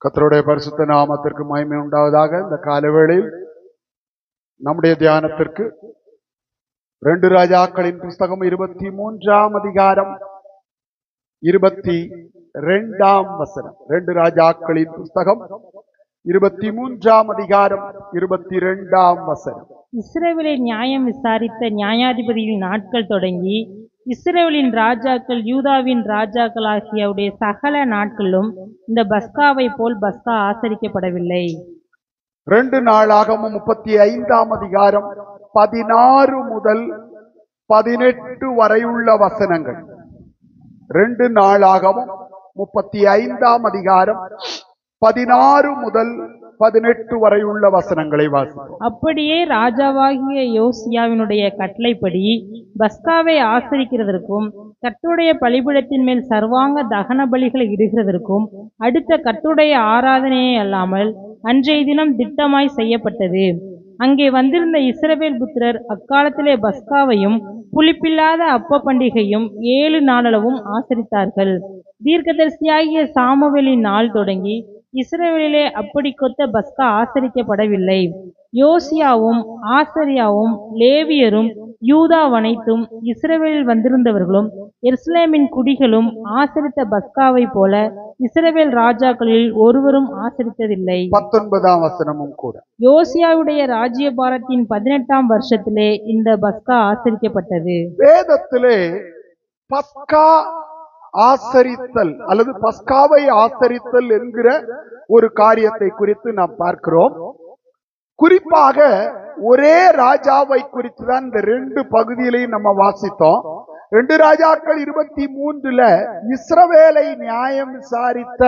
கர்த்தருடைய பரிசுத்த நாமத்திற்கு மகிமை உண்டாவதாக. இந்த காலவேளையில் நம்முடைய தியானத்திற்கு 2 ராஜாக்களின் புஸ்தகம் 23ஆம் அதிகாரம் 22ஆம் வசனம். 2 ராஜாக்களின் புஸ்தகம் 23ஆம் அதிகாரம் 22ஆம் வசனம். இஸ்ரவேலை நியாயம் விசாரித்த நியாயாதிபதியின் நாட்கள் தொடங்கி இஸ்ரவேலின் ராஜாக்கள் யூதாவின் ராஜாக்களாகியவுடைய சகல நாட்களிலும் இந்த பஸ்காவை போல் பஸ்கா ஆசரிக்கப்படவில்லை. 2 நாளாகமம் 35ஆம் அதிகாரம் 16 முதல் 18 வரையுள்ள வசனங்கள். 2 நாளாகமம் 35ஆம் அதிகாரம் 16 முதல் 18 வரையுள்ள வசனங்களை வாசிப்போம். அப்படியே ராஜாவாகிய யோசியாவினுடைய கட்டளைப்படி பஸ்காவை ஆசரிக்கிறதற்கும் கர்த்தருடைய பலிபீடத்தின் மேல் சர்வாங்க தகன பலிகளை இடுகிறதற்கும் அடுத்த கர்த்தருடைய ஆராதனையே அல்லாமல் அன்றைய தினம் திட்டமாய் செய்யப்பட்டது. அங்கே வந்திருந்த இஸ்ரவேல் புத்திரர் அக்காலத்திலே பஸ்காவையும் புளிப்பில்லாத அப்ப பண்டிகையும் 7 நாளளவும் ஆசரித்தார்கள். தீர்க்கதரிசியாகிய சாமுவேலின் நாள் தொடங்கி இஸ்ரவேலிலே அப்படி கொத்த பஸ்கா ஆசரிக்கப்படவில்லை. யோசியாவும் ஆசரியாவும் லேவியரும் யூதாவனைத்தும் இஸ்ரவேலில் வந்திருந்தவர்களும் எருசலேமின் குடிகளும் ஆசரித்த பஸ்காவை போல இஸ்ரவேல் ராஜாக்களில் ஒருவரும் ஆசரித்ததில்லை. 19ஆம் வசனமும் கூட. யோசியாவுடைய ராஜ்யபாரத்தின் 18ஆம் வருஷத்திலே இந்த பஸ்கா ஆசரிக்கப்பட்டது. வேதத்திலே பஸ்கா ஆசரித்தல் அல்லது பஸ்காவை ஆசரித்தல் என்கிற ஒரு காரியத்தை குறித்து நாம் பார்க்கிறோம். குறிப்பாக ஒரே ராஜாவை குறித்து தான் இந்த 2 பகுதியிலையும் நம்ம வாசித்தோம். 2 ராஜாக்கள் 23ல இஸ்ரவேலை நியாயம் விசாரித்த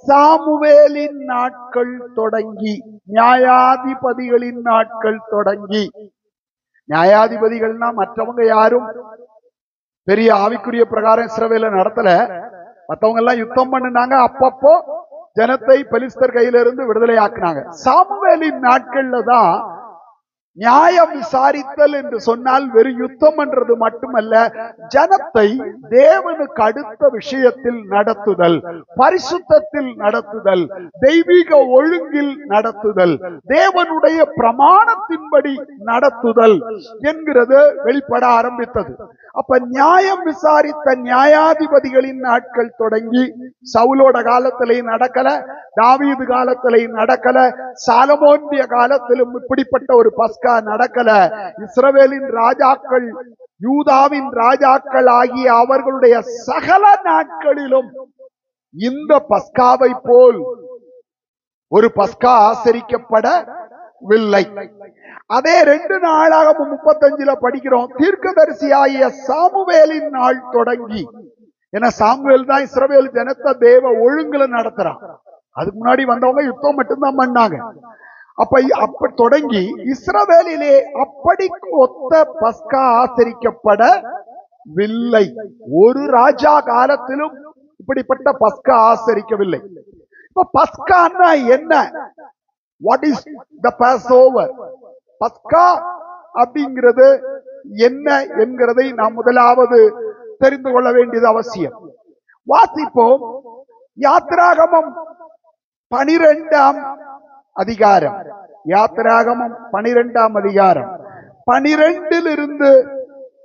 சாமுவேலின் நாட்கள் தொடங்கி நியாயாதிபதிகளின் நாட்கள் தொடங்கி, நியாயாதிபதிகள்னா மற்றவங்க யாரும் பெரிய ஆவிக்குரிய பிரகாரம் இஸ்ரவேலை நடத்தல. மற்றவங்க எல்லாம் யுத்தம் பண்ணினாங்க, அப்பப்போ ஜனத்தை பெலிஸ்தர் கையில இருந்து விடுதலை ஆக்குனாங்க. சாமுவேலின் நாட்கள்ல தான் நியாயம் விசாரித்தல் என்று சொன்னால் வெறும் யுத்தம் என்றது மட்டுமல்ல, ஜனத்தை தேவனுக்கு அடுத்த விஷயத்தில் நடத்துதல், பரிசுத்தத்தில் நடத்துதல், தெய்வீக ஒழுங்கில் நடத்துதல், தேவனுடைய பிரமாணத்தின்படி நடத்துதல் என்கிறது வெளிப்பட ஆரம்பித்தது. அப்ப நியாயம் விசாரித்த நியாயாதிபதிகளின் நாட்கள் தொடங்கி சவுலோட காலத்திலே நடக்கல, தாவீது காலத்திலே நடக்கல, சாலமோனுடைய காலத்திலும் இப்படிப்பட்ட ஒரு பஸ்கா நடக்கல. இஸ்ரவேலின் ராஜாக்கள் யூதாவின் ராஜாக்கள் ஆகிய அவர்களுடைய சகல நாட்களிலும் இந்த பஸ்காவை போல் ஒரு பஸ்கா ஆசரிக்கப்படவில்லை. அதே 2 நாளாகமம் 35ல படிக்கிறோம். தீர்க்கதரிசியாகிய சாமுவேலின் நாள் தொடங்கி, ஏன்னா சாமுவேல் தான் இஸ்ரவேல் ஜனத்தை தேவ ஒழுங்குல நடத்துறான். அதுக்கு முன்னாடி வந்தவங்க யுத்தம் மட்டும்தான் பண்ணாங்க. அப்ப தொடங்கி இஸ்ரவேலிலே அப்படி ஒத்த பஸ்கா ஆசரிக்கப்படவில்லை. ஒரு ராஜா காலத்திலும் இப்படிப்பட்ட பஸ்கா ஆசரிக்கவில்லை. இப்ப பஸ்கான்னா என்ன? What is the Passover? பஸ்கா அப்படிங்கிறது என்ன என்கிறதை நாம் முதலாவது தெரிந்து கொள்ள வேண்டியது அவசியம். வாசிப்போம். யாத்திராகமம் 12ஆம் அதிகாரம். யாத்திராகமம் 12ஆம் அதிகாரம் 12லிருந்து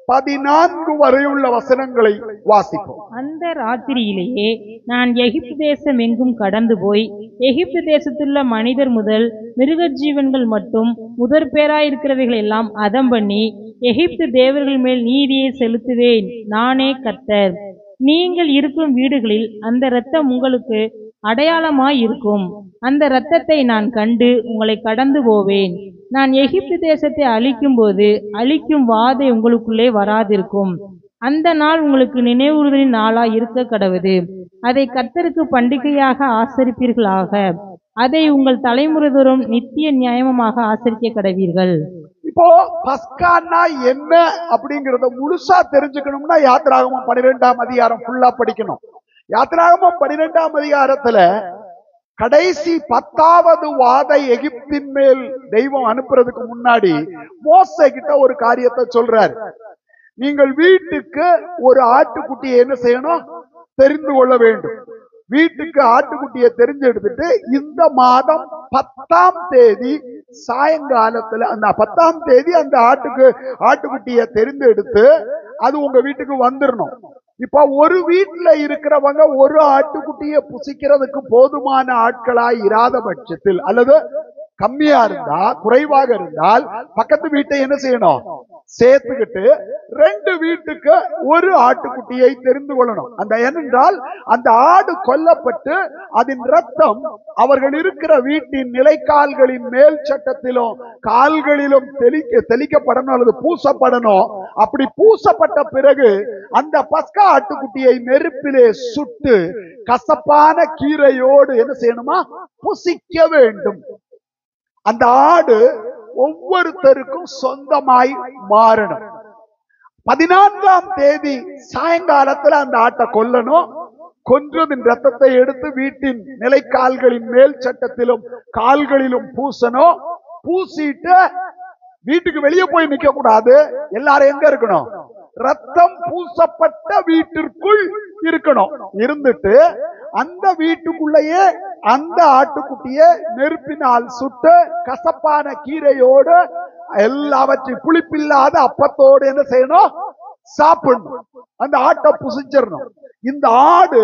14 வரையுள்ள வசனங்களை வாசிப்போம். அந்த ராத்திரியிலேயே நான் எகிப்து தேசம் எங்கும் கடந்து போய் எகிப்து தேசத்துள்ள மனிதர் முதல் மிருக ஜீவன்கள் மட்டும் முதற் பேராயிருக்கிறவைகள் எல்லாம் அதம் பண்ணி எகிப்து தேவர்கள் மேல் நீதியை செலுத்துவேன். நானே கர்த்தர். நீங்கள் இருக்கும் வீடுகளில் அந்த இரத்தம் உங்களுக்கு அடையாளமாய் இருக்கும். அந்த இரத்தத்தை நான் கண்டு உங்களை கடந்து போவேன். நான் எகிப்து தேசத்தை அழிக்கும் போது அழிக்கும் வாதை உங்களுக்குள்ளே வராதிருக்கும். அந்த நாள் உங்களுக்கு நினைவுறுதலின் நாளாய் இருக்க கடவுது. அதை கர்த்தருக்கு பண்டிகையாக ஆசரிப்பீர்களாக. அதை உங்கள் தலைமுறை தோறும் நித்திய நியாயமாக ஆசரிக்க கடவீர்கள். இப்போ பஸ்கான்னா என்ன அப்படிங்கறத முழுசா தெரிஞ்சுக்கணும்னா யாத்திராகமம் 12ஆம் அதிகாரம் ஃபுல்லா படிக்கணும். யாத்திராகமம் 12ஆம் அதிகாரத்துல கடைசி 10வது வாதை எகிப்தின் மேல் தெய்வம் அனுப்புறதுக்கு முன்னாடி மோசே கிட்ட ஒரு காரியத்தை சொல்றாரு. நீங்கள் வீட்டுக்கு ஒரு ஆட்டுக்குட்டியை என்ன செய்யணும்? தெரிந்து கொள்ள வேண்டும். வீட்டுக்கு ஆட்டுக்குட்டியை தெரிஞ்செடுத்துட்டு இந்த மாதம் 10ஆம் தேதி சாயங்காலத்துல அந்த 10ஆம் தேதி அந்த ஆட்டுக்குட்டியை தெரிந்தெடுத்து அது உங்க வீட்டுக்கு வந்துடணும். இப்ப ஒரு வீட்டுல இருக்கிறவங்க ஒரு ஆட்டுக்குட்டியை புசிக்கிறதுக்கு போதுமான ஆட்களாய் இராத பட்சத்தில் அல்லது கம்மியா இருந்தா குறைவாக இருந்தால் பக்கத்து வீட்டை என்ன செய்யணும்? சேர்த்துக்கிட்டு 2 வீட்டுக்கு ஒரு ஆட்டுக்குட்டியை தெரிந்து கொள்ளணும். அந்த ஏனென்றால் அந்த ஆடு கொல்லப்பட்டு அதன் ரத்தம் அவர்கள் இருக்கிற வீட்டின் நிலைக்கால்களின் மேல் சட்டத்திலும் கால்களிலும் தெளிக்கப்படணும் அல்லது பூசப்படணும். அப்படி பூசப்பட்ட பிறகு அந்த பஸ்கா ஆட்டுக்குட்டியை நெருப்பிலே சுட்டு கசப்பான கீரையோடு என்ன செய்யணுமா? புசிக்க வேண்டும். அந்த ஆடு ஒவ்வொருத்தருக்கும் சொந்தமாய் மாறணும். 14ஆம் தேதி சாயங்காலத்துல அந்த ஆட்டை கொல்லணும். கொன்றதின் ரத்தத்தை எடுத்து வீட்டின் நிலைக்கால்களின் மேல் சட்டத்திலும் கால்களிலும் பூசணும். பூசிட்டு வீட்டுக்கு வெளியே போய் நிக்க கூடாது. எல்லாரும் எங்க இருக்கணும்? ரத்தம் பூசப்பட்ட வீட்டிற்குள் இருக்கணும். இருந்துட்டு அந்த வீட்டுக்குள்ளேயே அந்த ஆட்டுக்குட்டியை நெருப்பினால் சுட்டு கசப்பான கீரையோடு எல்லாவற்றையும் புளிப்பில்லாத அப்பத்தோடு என்ன செய்யணும்? சாப்பிடணும். அந்த ஆட்டை புசிச்சிடணும். இந்த ஆடு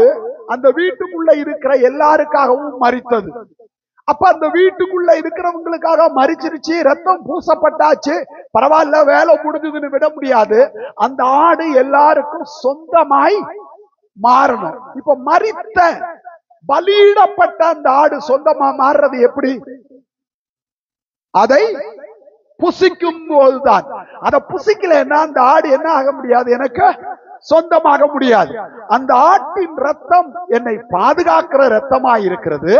அந்த வீட்டுக்குள்ள இருக்கிற எல்லாருக்காகவும் மரித்தது. அப்ப அந்த வீட்டுக்குள்ள இருக்கிறவங்களுக்காக மரிச்சிருச்சு, ரத்தம் பூசப்பட்டாச்சு, பரவாயில்ல வேலை முடிஞ்சதுன்னு விட முடியாது. அந்த ஆடு எல்லாருக்கும் சொந்தமாய் மாறணும். இப்ப மரித்த பலியிடப்பட்ட அந்த ஆடு சொந்தமா மாறுறது எப்படி? அதை புசிக்கும் போதுதான். அதை புசிக்கலன்னா அந்த ஆடு என்ன ஆக முடியாது? எனக்கு சொந்தமாக முடியாது. அந்த ஆட்டின் ரத்தம் என்னை பாதுகாக்கிற ரத்தமாய் இருக்கிறது.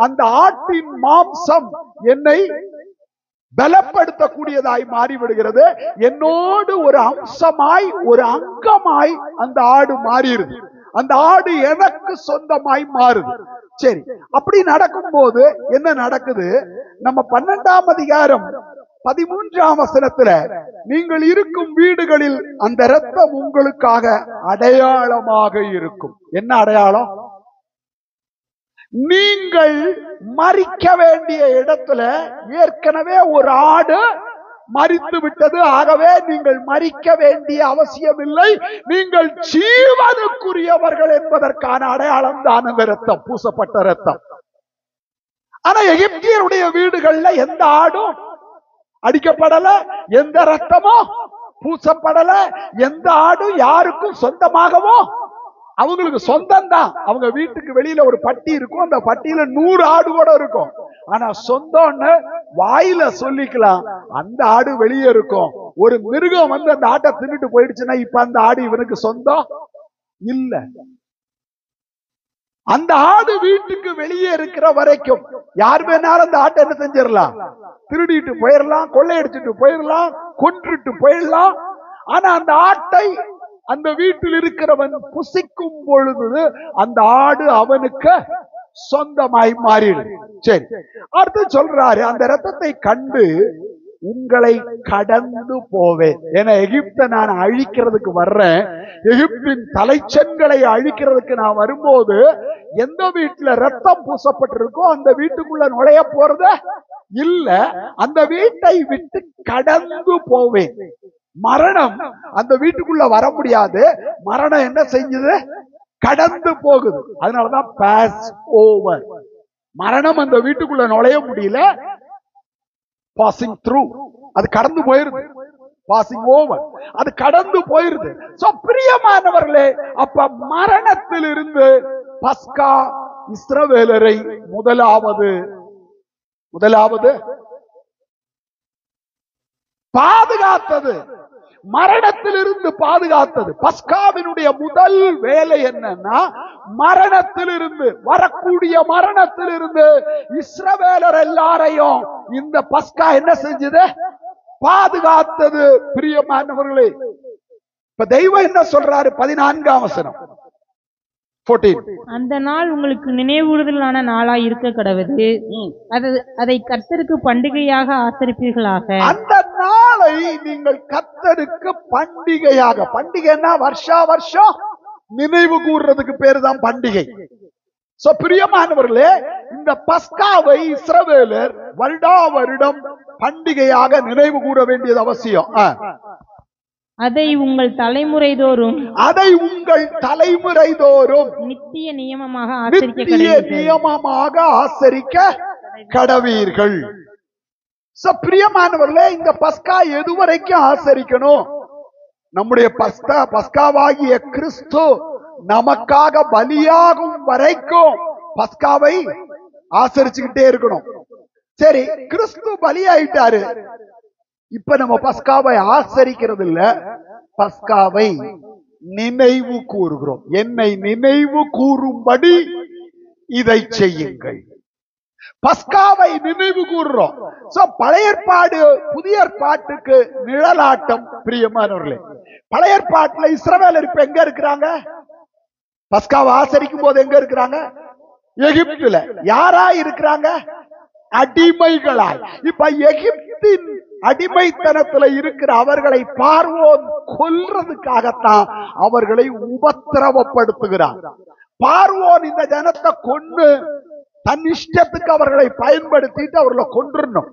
அந்த ஆட்டின் மாம்சம் என்னை பலப்படுத்தக்கூடியதாய் மாறிவிடுகிறது. என்னோடு ஒரு அம்சமாய் ஒரு அங்கமாய் அந்த ஆடு மாறிடுது. அந்த ஆடு எனக்கு சொந்தமாய் மாறுது. சரி, அப்படி நடக்கும் போது என்ன நடக்குது? நம்ம 12ஆம் அதிகாரம் 13ஆம் வசனத்துல நீங்கள் இருக்கும் வீடுகளில் அந்த இரத்தம் உங்களுக்காக அடையாளமாக இருக்கும். என்ன அடையாளம்? நீங்கள் மரிக்க வேண்டிய இடத்துல ஏற்கனவே ஒரு ஆடு மரித்து விட்டது. ஆகவே நீங்கள் மரிக்க வேண்டிய அவசியம் இல்லை. நீங்கள் ஜீவனுக்குரியவர்கள் என்பதற்கான அடையாளம் தான் அந்த இரத்தம், பூசப்பட்ட இரத்தம். ஆனா எகிப்தியருடைய வீடுகள்ல எந்த ஆடும் அடிக்கப்படல, எந்த ரத்தமோ பூசப்படல, எந்த ஆடும் யாருக்கும் சொந்தமாகவோ அவங்களுக்கு சொந்தம் தான். அவங்க வீட்டுக்கு வெளியில ஒரு பட்டி இருக்கும், அந்த பட்டியில 100 ஆடு கூட இருக்கும். ஆனா சொந்தம்னு வாயில சொல்லிக்கலாம். அந்த ஆடு வெளியே இருக்கும். ஒரு மிருகம் வந்து அந்த ஆட்டை தின்னுட்டு போயிடுச்சுன்னா இப்ப அந்த ஆடு இவனுக்கு சொந்தம் இல்ல. அந்த ஆடு வீட்டுக்கு வெளியே இருக்கிற வரைக்கும் யார் வேணாலும் அந்த ஆட்டை என்ன செஞ்சிடலாம்? திருடிட்டு போயிடலாம், கொள்ளையடிச்சிட்டு போயிடலாம், கொன்றுட்டு போயிடலாம். ஆனா அந்த ஆட்டை அந்த வீட்டில் இருக்கிறவன் புசிக்கும் பொழுது அந்த ஆடு அவனுக்கு சொந்தமாய் மாறிடும். சரி, அடுத்து சொல்றாரு, அந்த ரத்தத்தை கண்டு உங்களை கடந்து போவேன். ஏன்னா எகிப்தை நான் அழிக்கிறதுக்கு வர்றேன். எகிப்தின் தலைச்சன்களை அழிக்கிறதுக்கு நான் வரும்போது எந்த வீட்டுல ரத்தம் பூசப்பட்டிருக்கோ அந்த வீட்டுக்குள்ள நுழைய போறது இல்ல. அந்த வீட்டை விட்டு கடந்து போவேன். மரணம் அந்த வீட்டுக்குள்ள வர முடியாது. மரணம் என்ன செஞ்சது? கடந்து போகுது. அதனாலதான் பாஸ் ஓவர். மரணம் அந்த வீட்டுக்குள்ள நுழைய முடியல, பாசிங் த்ரூ, அது கடந்து போயிருது. பாசிங் ஓவர், அது கடந்து போயிருது. சோ பிரியமானவர்களே, அப்ப மரணத்திலிருந்து பஸ்கா இஸ்ரவேலரை முதலாவது பாதுகாத்தது, மரணத்திலிருந்து பாதுகாத்தது. பஸ்காவினுடைய முதல் வேலை என்னன்னா, மரணத்திலிருந்து வரக்கூடிய மரணத்திலிருந்து இஸ்ரவேலர் எல்லாரையும் இந்த பஸ்கா என்ன செஞ்சது? பாதுகாத்தது. பிரியமானவர்களே, இப்ப தெய்வம் என்ன சொல்றாரு? 14ஆம் வசனம் 14. அந்த நாள் உங்களுக்கு நினைவுறுதலான நாளாய் இருக்க கடவுது. அதை கர்த்தருக்கு பண்டிகையாக ஆசரிப்பீர்களாக. அந்த நாளை நீங்கள் கர்த்தருக்கு பண்டிகையாக, பண்டிகைன்னா வருஷா வருஷம் நினைவு கூறுறதுக்கு பேரு தான் பண்டிகை. சோ பிரியமானவர்களே, இந்த பஸ்காவை இஸ்ரவேலர் வருடா வருடம் பண்டிகையாக நினைவு கூற வேண்டியது அவசியம். அதை உங்கள் தலைமுறை தோறும் நித்திய நியமமாக ஆசரிக்க கடவீர்கள். பிரியமானவர்களே, இந்த பஸ்கா எதுவரைக்கும் ஆசரிக்கணும்? நம்முடைய பஸ்காவாகிய கிறிஸ்து நமக்காக பலியாகும் வரைக்கும் பஸ்காவை ஆசரிச்சுக்கிட்டே இருக்கணும். சரி, கிறிஸ்து பலியாயிட்டாரு, இப்ப நம்ம பஸ்காவை ஆசரிக்கிறது இல்ல, பஸ்காவை நினைவு கூறுகிறோம். என்னை நினைவு கூறும்படி இதை செய்யுங்கள். பஸ்காவை நினைவு கூறுறோம். பழைய ஏற்பாடு புதிய ஏற்பாட்டுக்கு நிழலாட்டம். பிரியமானவர்களே, பழைய ஏற்பாட்டுல இஸ்ரவேலர் இப்ப எங்க இருக்கிறாங்க? பஸ்காவை ஆசரிக்கும் போது எங்க இருக்கிறாங்க? எகிப்துல. யாரா இருக்கிறாங்க? அடிமைகளாய். இப்ப எகிப்தின் அடிமைத்தனத்துல இருக்கிற அவர்களை பார்வோன் கொல்றதுக்காகத்தான் அவர்களை உபத்திரவப்படுத்துகிறார். பார்வோன் இந்த ஜனத்தை கொண்டு தன் இஷ்டத்துக்கு அவர்களை பயன்படுத்திட்டு அவர்களை கொன்றுணும்,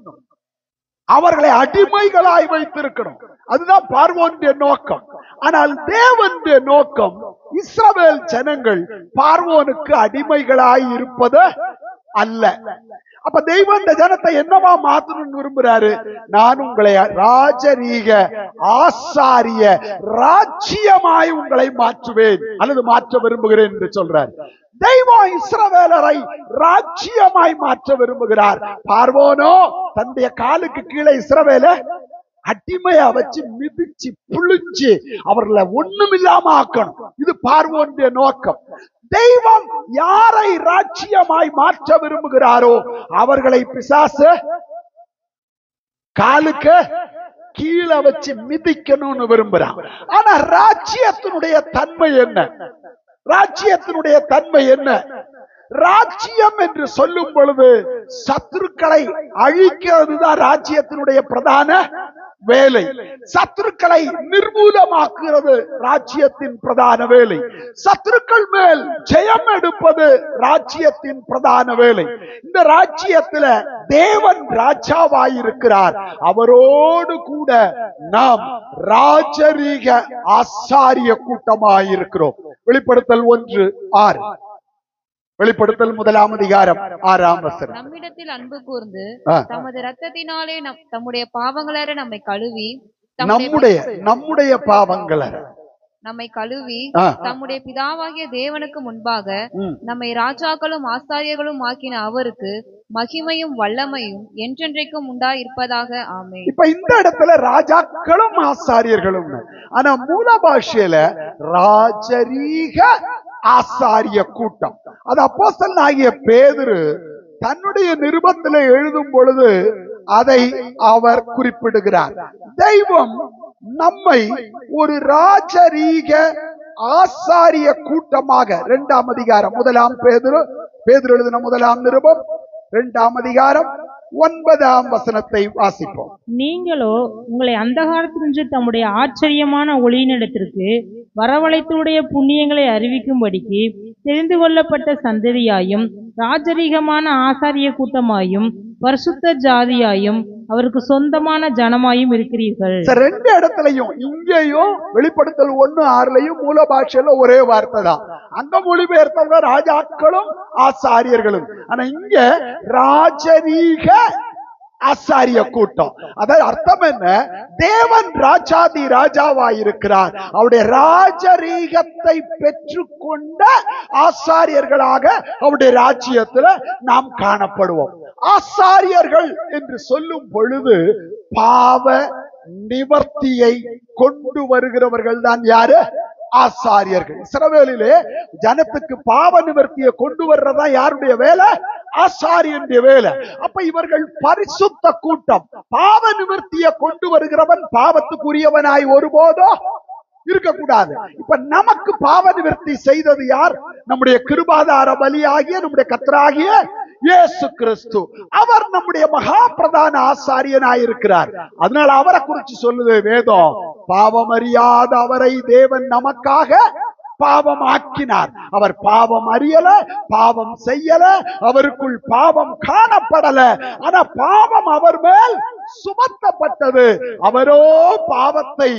அவர்களை அடிமைகளாய் வைத்திருக்கணும். அதுதான் பார்வோனுடைய நோக்கம். ஆனால் தேவனுடைய நோக்கம் இஸ்ரவேல் ஜனங்கள் பார்வோனுக்கு அடிமைகளாய் இருப்பது அல்ல. அப்ப தெய்வம் இந்த ஜனத்தை என்னவா மாத்தணும்னு விரும்புறாரு? நான் உங்களை ராஜரீக ஆசாரிய ராஜ்யமாய் உங்களை மாற்றுவேன் அல்லது மாற்ற விரும்புகிறேன் என்று சொல்றார். தெய்வம் இஸ்ரவேலரை ராஜ்யமாய் மாற்ற விரும்புகிறார். பார்வோனோ தன்னுடைய காலுக்கு கீழே இஸ்ரவேல அடிமையா வச்சு மிதிச்சு புளிச்சு அவர்களை ஒண்ணுமில்லாம ஆக்கணும். இது பார்வோனுடைய நோக்கம். தெய்வம் யாரை ராஜ்யமாய் மாற்ற விரும்புகிறாரோ அவர்களை பிசாசு காலுக்கு கீழே வச்சு மிதிக்கணும்னு விரும்புறான். ஆனா ராஜ்யத்தினுடைய தன்மை என்ன? ராஜ்யத்தினுடைய தன்மை என்ன? ராஜ்யம் என்று சொல்லும் பொழுது சத்துருக்களை அழிக்கிறது தான் ராஜ்யத்தினுடைய பிரதான வேலை. சத்துருக்களை நிர்மூலமாக்குறது ராஜ்யத்தின் பிரதான வேலை. சத்துருக்கள் மேல் ஜெயம் எடுப்பது ராஜ்யத்தின் பிரதான வேலை. இந்த ராஜ்யத்துல தேவன் ராஜாவாயிருக்கிறார். அவரோடு கூட நாம் ராஜரீக ஆசாரிய கூட்டமாயிருக்கிறோம். வெளிப்படுத்தல் 1:6. வெளிப்படுத்தல் 1 அதிகாரம் 6ஆம் வசனம். நம்மிடத்தில் அன்பு கூர்ந்து தமது இரத்தத்தினாலே தம்முடைய பாவங்களற நம்மை கழுவி, நம்முடைய பாவங்களற நம்மை கழுவி தம்முடைய பிதாவாகிய தேவனுக்கு முன்பாக நம்மை ராஜாக்களும் ஆசாரியர்களும் ஆக்கின அவருக்கு மகிமையும் வல்லமையும் என்றென்றைக்கும் உண்டாயிருப்பதாக. ஆமென். இப்ப இந்த இடத்துல ராஜாக்களும் ஆசாரியர்களும், ஆனா மூல பாஷையில ராஜரீக ஆசாரிய கூட்டம். அது அப்போஸ்தலனாகிய பேதுரு தன்னுடைய நிருபத்தில் எழுதும் பொழுது அதை அவர் குறிப்பிடுகிறார். தெய்வம் நம்மை ஒரு ராஜரீக ஆசாரிய கூட்டமாக 2ஆம் அதிகாரம் 1ஆம் பேதுரு எழுதின 1ஆம் நிருபம் 2ஆம் அதிகாரம் 9ஆம் வசனத்தை வாசிப்போம். நீங்களோ உங்களை அந்தகாரத்தினின்று தம்முடைய ஆச்சரியமான ஒளியினிடத்திற்கு வரவழைத்துடைய புண்ணியங்களை அறிவிக்கும்படிக்கு தெரிந்து கொள்ளப்பட்ட சந்ததியாயும் ராஜரீகமான ஆசாரிய கூட்டமாயும் பரிசுத்த ஜாதியாயும் அவருக்கு சொந்தமான ஜனமாயும் இருக்கிறீர்கள். ரெண்டு இடத்துலயும், இங்கேயும் வெளிப்படுத்தல் 1:6 மூல பாஷையில ஒரே வார்த்தை தான். அங்க மொழிபெயர்த்தவங்க ராஜாக்களும் ஆசாரியர்களும், ஆனா இங்க ராஜரீக ஆசாரிய கூட்டம். அதாவது அர்த்தம் என்ன? தேவன் ராஜாதி ராஜாவாயிருக்கிறார். அவருடைய ராஜரீகத்தை பெற்றுக்கொண்ட ஆசாரியர்களாக அவருடைய ராஜ்யத்துல நாம் காணப்படுவோம். ஆசாரியர்கள் என்று சொல்லும் பொழுது பாவ நிவர்த்தியை கொண்டு வருகிறவர்கள் தான் யாரு? ஆசாரியர்கள். இஸ்ரவேலிலே ஜனத்துக்கு பாவ நிவர்த்தியை கொண்டு வர்றதா யாருடைய வேலை? ஆசாரியனுடைய வேலை. அப்ப இவர்கள் பரிசுத்த கூட்டம். பாவ நிவர்த்தியை கொண்டு வருகிறவன் பாவத்துக்குரியவனாய் ஒருபோதோ இருக்கக்கூடாது. இப்ப நமக்கு பாவ நிவர்த்தி செய்தது யார்? நம்முடைய கிருபாதார பலியாகிய நம்முடைய கர்த்தராகிய இயேசு கிறிஸ்து. அவர் நம்முடைய மகா பிரதான ஆசாரியனாயிருக்கிறார். அதனால அவரை குறித்து சொல்லுது வேதம், பாவமறியாத அவரை தேவன் நமக்காக பாவம் ஆக்கினார். அவர் பாவம் அறியல, பாவம் செய்யல, அவருக்குள் பாவம் காணப்படல. ஆனா பாவம் அவர் மேல் சுமத்தப்பட்டது. அவரோ பாவத்தை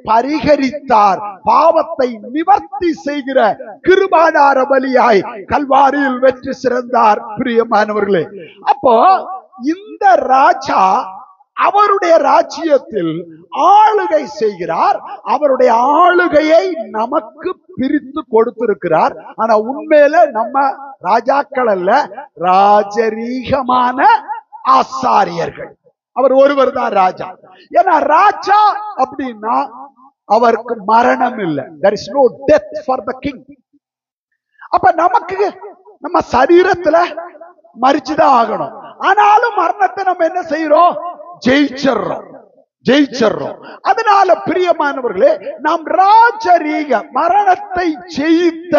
பரிகரித்தார். பாவத்தை நிவர்த்தி செய்கிற கிருபாதார பலியாய் கல்வாரியில் வெற்றி சிறந்தார். பிரியமானவர்களே, அப்போ இந்த ராஜா அவருடைய ராஜ்யத்தில் ஆளுகை செய்கிறார். அவருடைய ஆளுகையை நமக்கு பிரித்து கொடுத்திருக்கிறார். ஆனா உண்மையில நம்ம ராஜாக்கள் அல்ல, ராஜரீகமான ஆசாரியர்கள். அவர் ஒருவர் தான் ராஜா. ஏன்னா ராஜா அப்படின்னா அவருக்கு மரணம் இல்லை. there is no death for the king. அப்ப நமக்கு நம்ம சரீரத்துல மரிச்சுதான் ஆகணும். ஆனாலும் மரணத்தை நம்ம என்ன செய்யறோம்? ஜெயிச்சிடுறோம். அதனால பிரியமானவர்களே, நாம் ராஜரீக மரணத்தை ஜெயித்த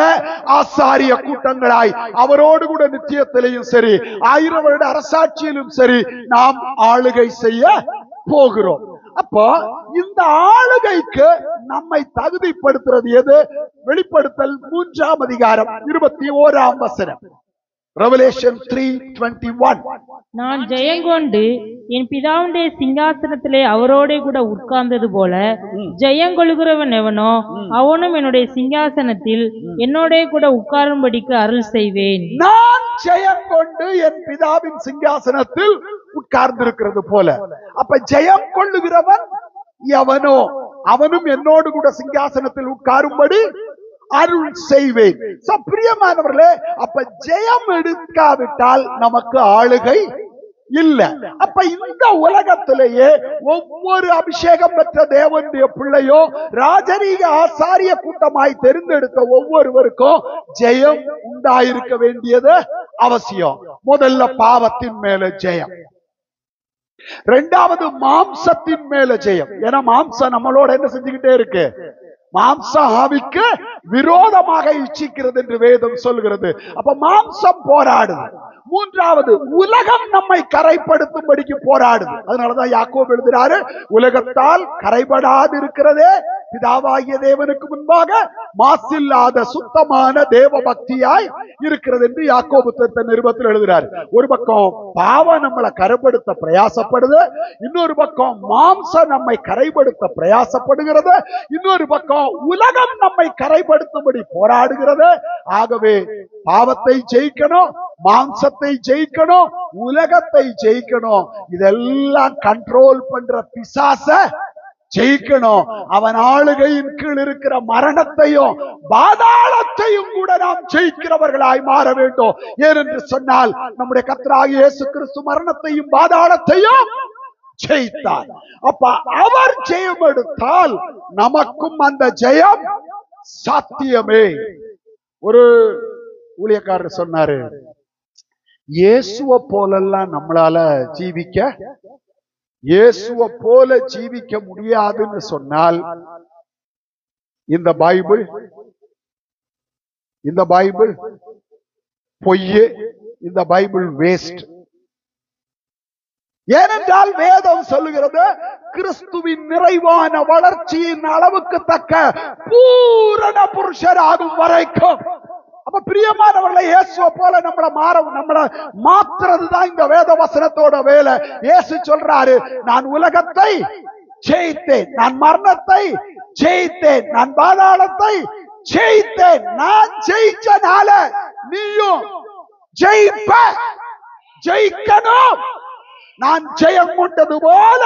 ஆசாரிய கூட்டங்களாய் அவரோடு கூட நித்தியத்திலையும் சரி, 1000 வருட அரசாட்சியிலும் சரி நாம் ஆளுகை செய்ய போகிறோம். அப்போ இந்த ஆளுகைக்கு நம்மை தகுதிப்படுத்துறது எது? வெளிப்படுத்தல் 3ஆம் அதிகாரம் 21ஆம் வசனம். Revelation 3:21. நான் ஜெயங்கொண்டு என் பிதாவுடைய சிங்காசனத்திலே அவரோட கூட உட்கார்ந்தது போல ஜெயங்கொள்கிறவன் எவனோ அவனும் என்னுடைய சிங்காசனத்தில் என்னோட கூட உட்காரும்படிக்கு அருள் செய்வேன். நான் ஜெயங்கொண்டு என் பிதாவின் சிங்காசனத்தில் உட்கார்ந்திருக்கிறது போல. அப்ப ஜெயம் கொள்ளுகிறவன் எவனோ அவனும் என்னோடு கூட சிங்காசனத்தில் உட்காரும்படி அருள் செய்வேன். பிரியமானவர்களே, அப்ப ஜெயம் எடுக்காவிட்டால் நமக்கு ஆளுகை இல்ல. அப்ப இந்த உலகத்திலேயே ஒவ்வொரு அபிஷேகம் பெற்ற தேவனுடைய பிள்ளையோ ராஜரீக ஆசாரிய கூட்டமாய் தெரிந்தெடுத்த ஒவ்வொருவருக்கும் ஜெயம் உண்டாயிருக்க வேண்டியது அவசியம். முதல்ல பாவத்தின் மேல ஜெயம், 2வது மாம்சத்தின் மேல ஜெயம். ஏன்னா மாம்சம் நம்மளோட என்ன செஞ்சுக்கிட்டே இருக்கு? மாம்சம் ஆவிக்கு விரோதமாக இச்சிக்கிறது என்று வேதம் சொல்கிறது. அப்ப மாம்சம் போராடுது. 3வது உலகம் நம்மை கரைப்படுத்தும்படிக்கு போராடுது. அதனாலதான் யாக்கோபு எழுதுறாரு, உலகத்தால் கரைபடாது இருக்கிறதே பிதாவாகிய தேவனுக்கு முன்பாக மாசில்லாத சுத்தமான தேவ பக்தியாய் இருக்கிறது என்று யாக்கோபு நிருபத்தில் எழுதுறாரு. ஒரு பக்கம் பாவம் நம்மளை கரைப்படுத்த பிரயாசப்படுது, இன்னொரு பக்கம் மாம்சம் நம்மை கரைப்படுத்த பிரயாசப்படுகிறது, இன்னொரு பக்கம் உலகம் நம்மை கரைப்படுத்தும்படி போராடுகிறது. ஆகவே பாவத்தை ஜெயிக்கணும், மாம்சத்தை ஜெயிக்கணும், உலகத்தை ஜெயிக்கணும். இதெல்லாம் கண்ட்ரோல் பண்ற பிசாச ஜெயிக்கணும். அவன் ஆளுகையின் கீழ் இருக்கிற மரணத்தையும் பாதாளத்தையும் கூட நாம் ஜெயிக்கிறவர்களாய் மாற வேண்டும். ஏனென்று சொன்னால் நம்முடைய கர்த்தராகிய இயேசு கிறிஸ்து மரணத்தையும் பாதாளத்தையும் ஜெயித்தார். அப்ப அவர் ஜெயம் எடுத்தால் நமக்கும் அந்த ஜெயம் சாத்தியமே. ஒரு ஊழியக்காரர் சொன்னாரு, இயேசுவை போலெல்லாம் நம்மளால ஜீவிக்க, இயேசுவை போல ஜீவிக்க முடியாதுன்னு சொன்னால் இந்த பைபிள் பொய்யே, இந்த பைபிள் வேஸ்ட். ஏனென்றால் வேதம் சொல்லுகிறது, கிறிஸ்துவின் நிறைவான வளர்ச்சியின் அளவுக்கு தக்க பூரண புருஷராகும் வரைக்கும். அப்ப பிரியமானவர்களை, இயேசுவை போல நம்மளை மாத்துறதுதான் இந்த வேத வசனத்தோட வேலை. இயேசு சொல்றாரு, நான் உலகத்தை ஜெயித்தேன், நான் மரணத்தை ஜெயித்தேன், நான் பாதாளத்தை ஜெயித்தேன். நான் ஜெயிச்சனால நீயும் ஜெயிப்ப, ஜெயிக்கணும். நான் ஜெயம் கொண்டது போல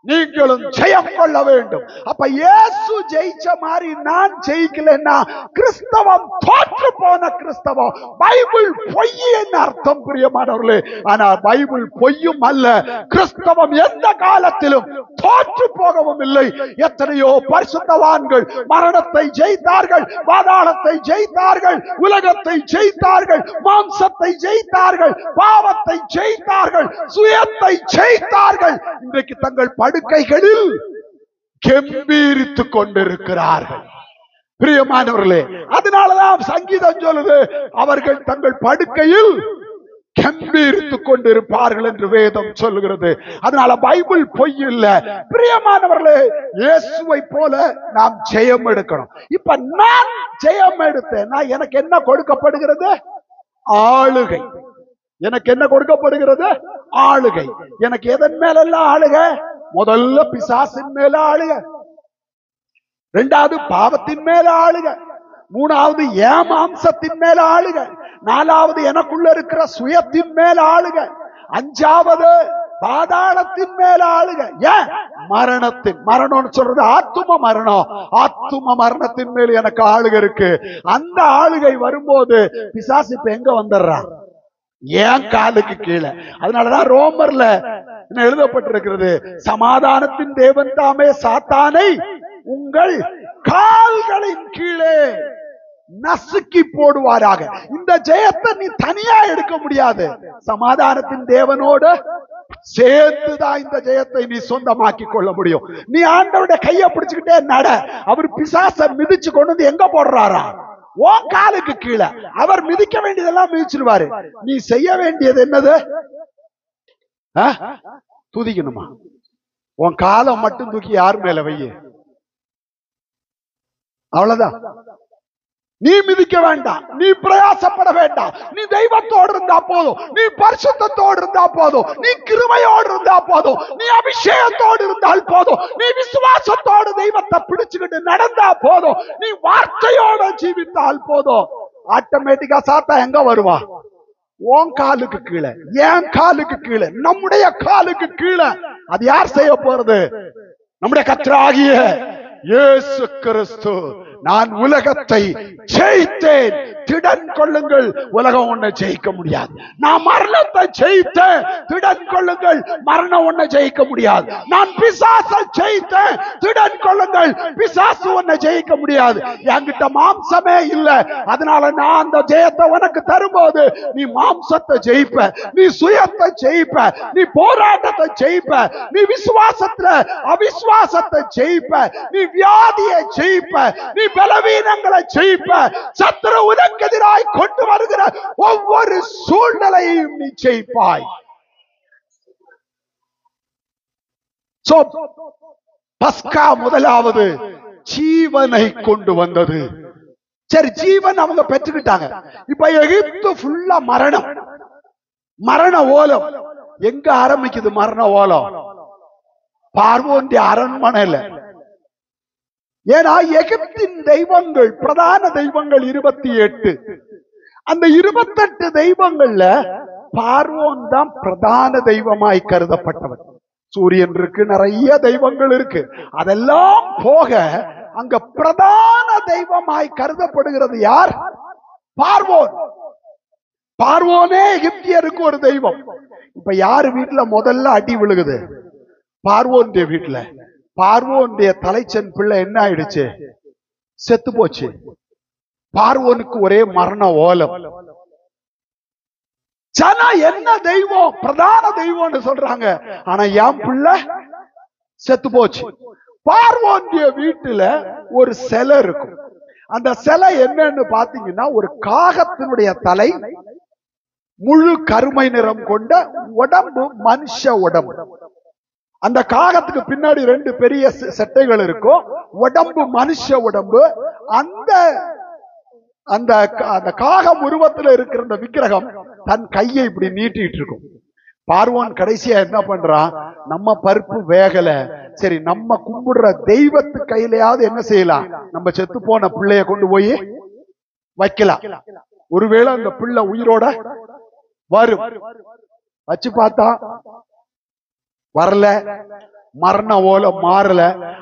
நீங்களும் ஜெயம் கொள்ள வேண்டும். அப்ப இயேசு ஜெயிச்ச மாதிரி நான் ஜெயிக்கலன்னா கிறிஸ்தவம் தோற்று போன கிறிஸ்தவம். பைபிள் பொய்ன்னு அர்த்தம் பிரியமானவர்களே. ஆனா பைபிள் பொய்யும் அல்ல, கிறிஸ்தவம் எந்த காலத்திலும் தோற்று போகவும் இல்லை. எத்தனையோ பரிசுத்தவான்கள் மரணத்தை ஜெயித்தார்கள், பாதாளத்தை ஜெயித்தார்கள், உலகத்தை ஜெயித்தார்கள், மாம்சத்தை ஜெயித்தார்கள், பாவத்தை ஜெயித்தார்கள், சுயத்தை ஜெயித்தார்கள். இன்றைக்கு தங்கள் படுக்கைகளில் கெம்பீரித்துக் கொண்டிருக்கிறார்கள் பிரியமானவர்களே. அதனாலதான் சங்கீதம் சொல்லுது, அவர்கள் தங்கள் படுக்கையில் கம்பீரித்துக் கொண்டிருப்பார்கள் என்று வேதம் சொல்லுகிறது. அதனால பைபிள் பொய் இல்ல. பிரியமானவர்களே, இயேசுவை போல நாம் ஜெயம் எடுக்கணும். இப்ப நான் ஜெயம் எடுத்தேன்னா எனக்கு என்ன கொடுக்கப்படுகிறது? ஆளுகை. எனக்கு என்ன கொடுக்கப்படுகிறது? ஆளுகை. எனக்கு எதன் மேல எல்லாம் ஆளுகை? முதல்ல பிசாசின் மேல ஆளுகை, இரண்டாவது பாவத்தின் மேல ஆளுகை, மூணாவது ஏமாம்சத்தின் மேல ஆளுகை, நாலாவது எனக்குள்ள இருக்கிற சுயத்தின் மேல ஆளுகை, அஞ்சாவது பாதாளத்தின் மேல ஆளுகை. ஏன்? மரணம்னு சொல்றது ஆத்தும மரணம். ஆத்தும மரணத்தின் மேல எனக்கு ஆளுகை இருக்கு. அந்த ஆளுகை வரும்போது பிசாசு இப்ப எங்க வந்துடுறான்? ஏன் காலுக்கு கீழே. அதனாலதான் ரோமர்ல என்ன எழுதப்பட்டிருக்கிறது? சமாதானத்தின் தேவன் தாமே சாத்தானை உங்கள் கால்களின் கீழே நசுக்கி போடுவாராக. இந்த ஜெயத்தை நீ தனியா எடுக்க முடியாது. சமாதானத்தின் தேவனோடு சேர்த்துதான் இந்த ஜெயத்தை நீ சொந்தமாக்கி கொள்ள முடியும். நீ ஆண்டவருடைய கையை பிடிச்சுக்கிட்டே நட. அவர் பிசாசை மிதிச்சு கொண்டு வந்து எங்க போடுறாரா? உன் காலுக்கு கீழே. அவர் மிதிக்க வேண்டியதெல்லாம் மிதிச்சிருவாரு. நீ செய்ய வேண்டியது என்னது? துதிக்கணுமா? உன் காலை மட்டும் தூக்கி யார் மேல வைய, அவ்வளவுதான். நீ மிதிக்க வேண்டாம், நீ பிரயாசப்பட வேண்டாம். நீ தெய்வத்தோடு இருந்தா போதும், நீ பரிசுத்தத்தோடு இருந்தா போதும், நீ கிருபையோடு இருந்தா போதும், நீ அபிஷேகத்தோடு இருந்தால் போதும், நீ விசுவாசத்தோடு தெய்வத்தை பிடிச்சுக்கிட்டு நடந்தா போதும், நீ வார்த்தையோடு ஜீவித்தால் போதும். ஆட்டோமேட்டிக்கா சாத்தா எங்க வருவா? உன் காலுக்கு கீழே, என் காலுக்கு கீழே, நம்முடைய காலுக்கு கீழே. அது யார் செய்ய போறது? நம்முடைய கர்த்தராகிய இயேசு கிறிஸ்து. நான் உலகத்தை ஜெயித்தேன், திடன் கொள்ளுங்கள், உலகம் ஒன்றை ஜெயிக்க முடியாது. நான் மரணத்தை ஜெயித்தேன், திடன் கொள்ளுங்கள், மரணம் ஒன்றை ஜெயிக்க முடியாது. நான் பிசாசை ஜெயித்தேன், திடன் கொள்ளுங்கள், பிசாசு ஒன்றை ஜெயிக்க முடியாது. என்கிட்ட மாம்சமே இல்லை. அதனால நான் அந்த ஜெயத்தை உனக்கு தரும்போது நீ மாம்சத்தை ஜெயிப்ப, நீ சுயத்தை ஜெயிப்ப, நீ போராட்டத்தை ஜெயிப்ப, நீ விசுவாசத்துல அவிசுவாசத்தை ஜெயிப்ப, நீ வியாதியை ஜெயிப்ப, நீ பலவீனங்களை ஜெயிப்ப. சத்துரு உனக்கு எதிராய் கொண்டு வருகிற ஒவ்வொரு சூழ்நிலையையும் நீ ஜெயிப்பாய். பஸ்கா முதலாவது ஜீவனை கொண்டு வந்தது. சரி, ஜீவன் அவங்க பெற்றுக்கிட்டாங்க. இப்ப எகிப்து ஃபுல்லா மரணம், மரண ஓலம். எங்க ஆரம்பிக்குது மரண ஓலம்? பார்வோன் அரண்மனையில. ஏன்னா எகிப்தின் தெய்வங்கள், பிரதான தெய்வங்கள் 28. அந்த 28 தெய்வங்கள்ல பார்வோன் தான் பிரதான தெய்வமாய் கருதப்பட்டவர். சூரியன் இருக்கு, நிறைய தெய்வங்கள் இருக்கு. அதெல்லாம் போக அங்க பிரதான தெய்வமாய் கருதப்படுகிறது யார்? பார்வோன். பார்வோனே எகிப்தியருக்கு ஒரு தெய்வம். இப்ப யாரு வீட்டுல முதல்ல அடி விழுகுது? பார்வோன் வீட்டுல. பார்வோனுடைய தலைச்சன் பிள்ளை என்ன ஆயிடுச்சு? செத்து போச்சு. பார்வோனுக்கு ஒரே மரண ஓலம். ஜனா என்ன தெய்வம்? பிரதான தெய்வம்னு சொல்றாங்க. ஆனா என் பிள்ளை செத்து போச்சு. பார்வோனுடைய வீட்டுல ஒரு சிலை இருக்கும். அந்த சிலை என்னன்னு பாத்தீங்கன்னா, ஒரு காகத்தினுடைய தலை, முழு கருமை நிறம் கொண்ட உடம்பு, மனுஷ உடம்பு. அந்த காகத்துக்கு பின்னாடி 2 பெரிய செட்டைகள் இருக்கும். உடம்பு மனுஷ உடம்பு. அந்த அந்த அந்த காகம் உருவத்துல இருக்கிற அந்த விக்கிரகம் தன் கையை இப்படி நீட்டிட்டு இருக்கும். பார்வோன் கடைசியா என்ன பண்றான்? நம்ம பருப்பு வேகல, சரி நம்ம கும்பிடுற தெய்வத்து கையிலையாவது என்ன செய்யலாம்? நம்ம செத்து போன பிள்ளைய கொண்டு போய் வைக்கலாம். ஒருவேளை அந்த பிள்ளை உயிரோட வரும். வச்சு பார்த்தா வரல, மரண ஓலம் மாறல.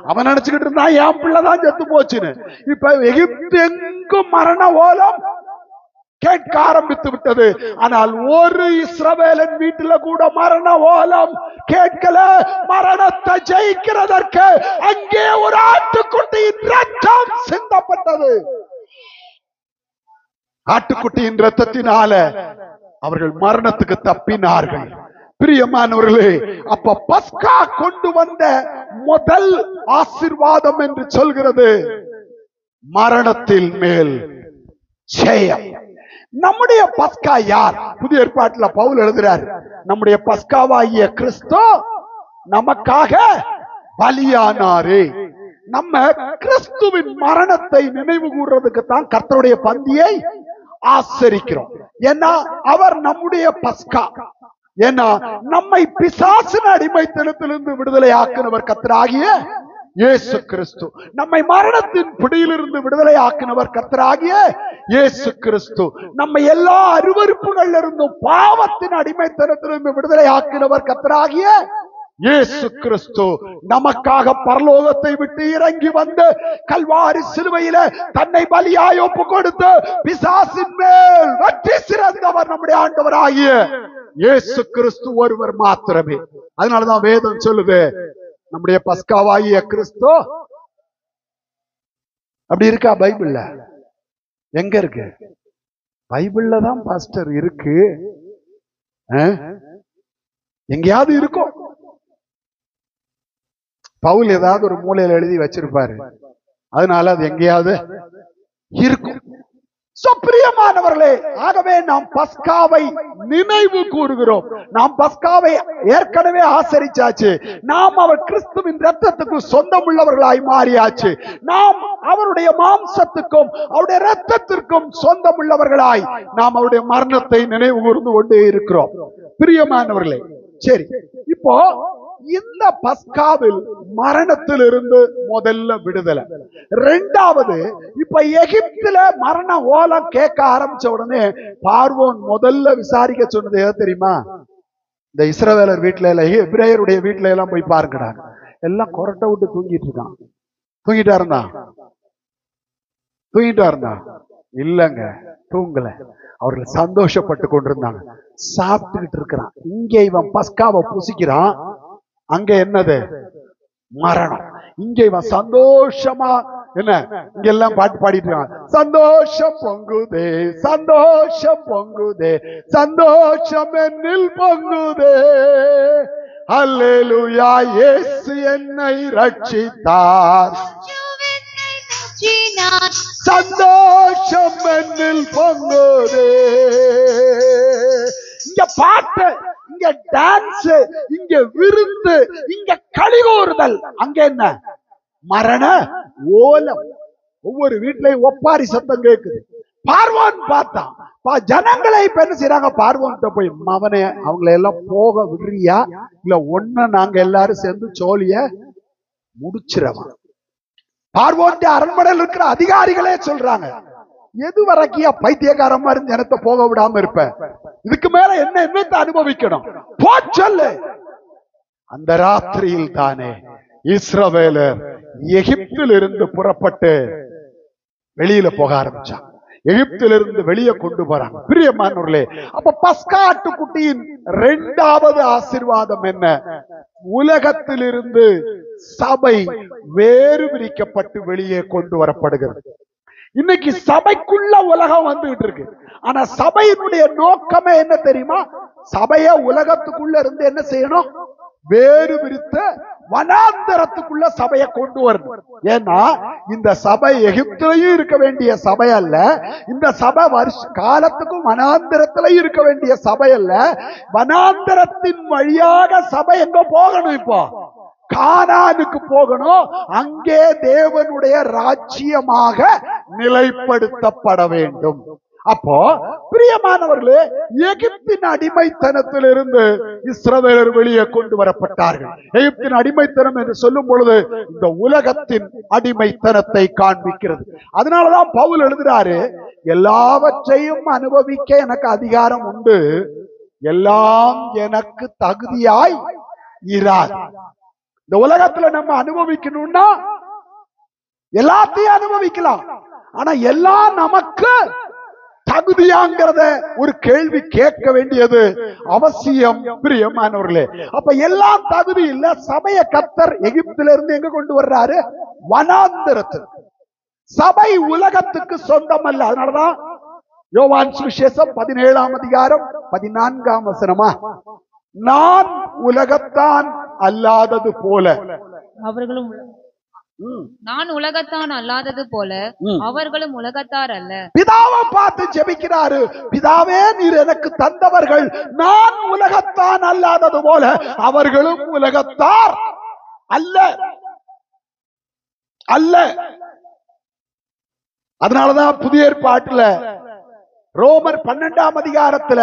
அவன் நினைச்சுக்கிட்டு இருந்தா என் பிள்ளைதான் செத்து போச்சுன்னு. இப்ப எகிப்து எங்கும் மரண ஓலம் கேட்க ஆரம்பித்து விட்டது. ஆனால் ஒரு இஸ்ரவேலன் வீட்டுல கூட மரண ஓலம் கேட்கல. மரணத்தை ஜெயிக்கிறதற்கு அங்கே ஒரு ஆட்டுக்குட்டியின் ரத்தம் சிந்தப்பட்டது. ஆட்டுக்குட்டியின் ரத்தத்தினால அவர்கள் மரணத்துக்கு தப்பினார்கள். பிரியமானவர்களே, அப்ப பஸ்கா கொண்டு வந்த முதல் ஆசீர்வாதம் என்று சொல்கிறது மரணத்தில் மேல் ஜெயம். நம்முடைய பஸ்கா யார்? புதிய ஏற்பாட்டுல பவுல் எழுதுறாரு, நம்முடைய பஸ்காவாகிய கிறிஸ்து நமக்காக பலியானாரே. நம்ம கிறிஸ்துவின் மரணத்தை நினைவு கூறுறதுக்கு தான் கர்த்தருடைய பந்தியை ஆசரிக்கிறோம். ஏன்னா அவர் நம்முடைய பஸ்கா. ஏன்னா நம்மை பிசாசின் அடிமைத்தனத்திலிருந்து விடுதலை ஆக்கினவர் கர்த்தராகிய இயேசு கிறிஸ்து. நம்மை மரணத்தின் பிடியிலிருந்து விடுதலை ஆக்கினவர் கர்த்தராகிய இயேசு கிறிஸ்து. நம்ம எல்லா அருவருப்புகள்ல இருந்தும் பாவத்தின் அடிமைத்தனத்திலிருந்து விடுதலை ஆக்கினவர் கர்த்தராகிய இயேசு கிறிஸ்து. நமக்காக பரலோகத்தை விட்டு இறங்கி வந்து கல்வாரி சிலுவையில தன்னை பலியாய் ஒப்பு கொடுத்து பிசாசின் மேல் வெற்றி சிறந்தவர் நம்முடைய ஆண்டவராகிய இயேசு கிறிஸ்து ஒருவர் மாத்திரமே. அதனாலதான் வேதம் சொல்லுது, நம்முடைய பஸ்காவாகிய கிறிஸ்து. அப்படி இருக்கா பைபிள்ல? எங்க இருக்கு? பைபிள்ல தான் பாஸ்டர் இருக்கு. எங்கேயாவது இருக்கும். பவுல் ஏதாவது ஒரு மூலையில எழுதி வச்சிருப்பாரு, அதனால அது எங்கேயாவது இருக்கும். பிரியமானவர்களே, ஆகவே நாம் பஸ்காவை நினைவு கூறுகிறோம். நாம் பஸ்காவை ஏற்கனவே ஆசரிச்சாச்சு. நாம் அவர் கிறிஸ்துவின் இரத்தத்துக்கு சொந்தம் உள்ளவர்களாய் மாறியாச்சு. நாம் அவருடைய மாம்சத்துக்கும் அவருடைய இரத்தத்திற்கும் சொந்தம் உள்ளவர்களாய் நாம் அவருடைய மரணத்தை நினைவு கூர்ந்து கொண்டே இருக்கிறோம். பிரியமானவர்களே, சரி, இப்போ இந்த பஸ்காவில் மரணத்திலிருந்து முதல்ல விடுதலை. இரண்டாவது, இப்ப எகிப்துல மரண ஓலம் கேட்க ஆரம்பிச்ச உடனே பார்வோன் முதல்ல விசாரிக்க சொன்னது எது தெரியுமா? இந்த இஸ்ரவேலர் வீட்டுல எல்லாம், எபிரேயருடைய வீட்டுல எல்லாம் போய் பாருங்கடா, எல்லாம் கொரட்டை விட்டு தூங்கிட்டு இருக்கான். தூங்கிட்டா இருந்தா இல்லங்க, தூங்கல. அவர்கள் சந்தோஷப்பட்டு கொண்டிருந்தாங்க, சாப்பிட்டுக்கிட்டு இருக்கிறான். இங்க இவன் பஸ்காவை புசிக்கிறான், அங்க என்னது? மரணம். இங்க இவன் சந்தோஷமா என்ன, இங்க எல்லாம் பாட்டு பாடிட்டு இருக்கான். சந்தோஷம் பொங்குதே, சந்தோஷம் பொங்குதே, சந்தோஷம் என்னில் பொங்குதே, அல்லேலூயா, இயேசு என்னை ரட்சித்தார், சந்தோஷம் என்னில் பொங்குதே. இங்க பாட்டு, இங்க டான்ஸ், இங்க விருந்து, இங்க களிகூறுதல், அங்க என்ன? மரண ஓலம். ஒவ்வொரு வீட்லயும் ஒப்பாரி சத்தம் கேட்குது. பார்வோன் பார்த்தான். ஜனங்களை இப்ப என்ன செய்யறாங்க? பார்வோன்கிட்ட போய், மவனே அவங்களை எல்லாம் போக விடுறியா, இல்ல ஒன்ன நாங்க எல்லாரும் சேர்ந்து சோழிய முடிச்சிடவா? பார்வோன் அரண்மனையில் இருக்கிற அதிகாரிகளே சொல்றாங்க, எது வரைக்கும் பைத்தியக்காரமா இருந்து ஜனத்தை போக விடாம இருப்ப? இதுக்கு மேல என்னத்தை அனுபவிக்கணும்? போச்சொல்லு. அந்த ராத்திரியில் தானே இஸ்ரவேலர் எகிப்தில் இருந்து புறப்பட்டு வெளியில போக ஆரம்பிச்சாங்க. எகிப்திலிருந்து வெளியே கொண்டு போறாங்க. பிரியமானவர்களே, அப்ப பஸ்கா ஆட்டுக்குட்டியின் இரண்டாவது ஆசீர்வாதம் என்ன? உலகத்திலிருந்து சபை வேறு பிரிக்கப்பட்டு வெளியே கொண்டு வரப்படுகிறது. இன்னைக்கு சபைக்குள்ள உலகம் வந்துகிட்டு இருக்கு. ஆனா சபையினுடைய நோக்கமே என்ன தெரியுமா? சபைய உலகத்துக்குள்ள இருந்து என்ன செய்யணும்? வேறு பிரித்து வனாந்தரத்துக்குள்ள சபையை கொண்டு வரணும். ஏன்னா இந்த சபை எகிப்திலையும் இருக்க வேண்டிய சபை அல்ல. இந்த சபை வருஷ காலத்துக்கும் வனாந்தரத்திலையும் இருக்க வேண்டிய சபை அல்ல. வனாந்தரத்தின் வழியாக சபை எங்க போகணும்? இப்போ கானானுக்கு போகணும். அங்கே தேவனுடைய ராஜ்யமாக நிலைப்படுத்தப்பட வேண்டும். அப்போ பிரியமானவர்களே, எகிப்தின் அடிமைத்தனத்திலிருந்து இஸ்ரவேலர் வெளியே கொண்டு வரப்பட்டார்கள். எகிப்தின் அடிமைத்தனம் என்று சொல்லும் பொழுது இந்த உலகத்தின் அடிமைத்தனத்தை காண்பிக்கிறது. அதனாலதான் பவுல் எழுதுறாரு, எல்லாவற்றையும் அனுபவிக்க எனக்கு அதிகாரம் உண்டு, எல்லாம் எனக்கு தகுதியாய் இராது. இந்த உலகத்துல நம்ம அனுபவிக்கணும்னா எல்லாத்தையும் அனுபவிக்கலாம். ஆனா எல்லாம் நமக்கு தகுதியாங்கிறத ஒரு கேள்வி கேட்க வேண்டியது அவசியம். பிரியமானவர்களே, அப்ப எல்லாம் தகுதி இல்ல. சபைய கர்த்தர் எகிப்தில இருந்து எங்க கொண்டு வர்றாரு? வனாந்தரத்துக்கு. சபை உலகத்துக்கு சொந்தம் அல்ல. அதனாலதான் யோவான் சுவிசேஷம் 17ஆம் அதிகாரம் 14ஆம் வசனமா, நான் உலகத்தான் அல்லாதது போல அவர்களும் நான் உலகத்தான் அல்லாதது போல அவர்களும் உலகத்தார் அல்ல. பிதாவை பார்த்து ஜெபிக்கிறாரு. பிதாவே, நீர் எனக்கு தந்தவர்கள் நான் உலகத்தான் அல்லாதது போல அவர்களும் உலகத்தார் அல்ல அல்ல. அதனாலதான் புதிய ஏற்பாட்டுல ரோமர் 12ஆம் அதிகாரத்துல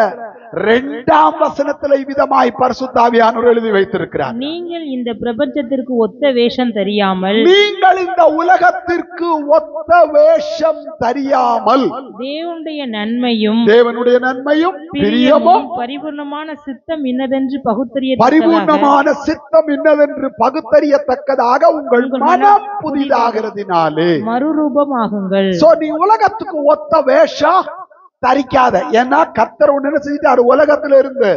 2ஆம் வசனத்துல இவ்விதமாய் பரிசுத்த ஆவியானவர் எழுதி வைத்திருக்கிறார். நீங்கள் இந்த பிரபஞ்சத்திற்கு ஒத்த வேஷம் தெரியாமல், நீங்கள் இந்த உலகத்திற்கு ஒத்த வேஷம் தெரியாமல் தேவனுடைய நன்மையும் பிரியமும் பரிபூர்ணமான சித்தம் இன்னதென்று பகுத்தறியத்தக்கதாக உங்கள் மனம் புதிதாகிறதினாலே மறுரூபமாகுங்கள். நீ உலகத்துக்கு ஒத்த வேஷம் தரிக்காத. ஏன்னா கர்த்தர் ஒண்ணு என்ன செஞ்சிட்டாரு, உலகத்துல இருந்து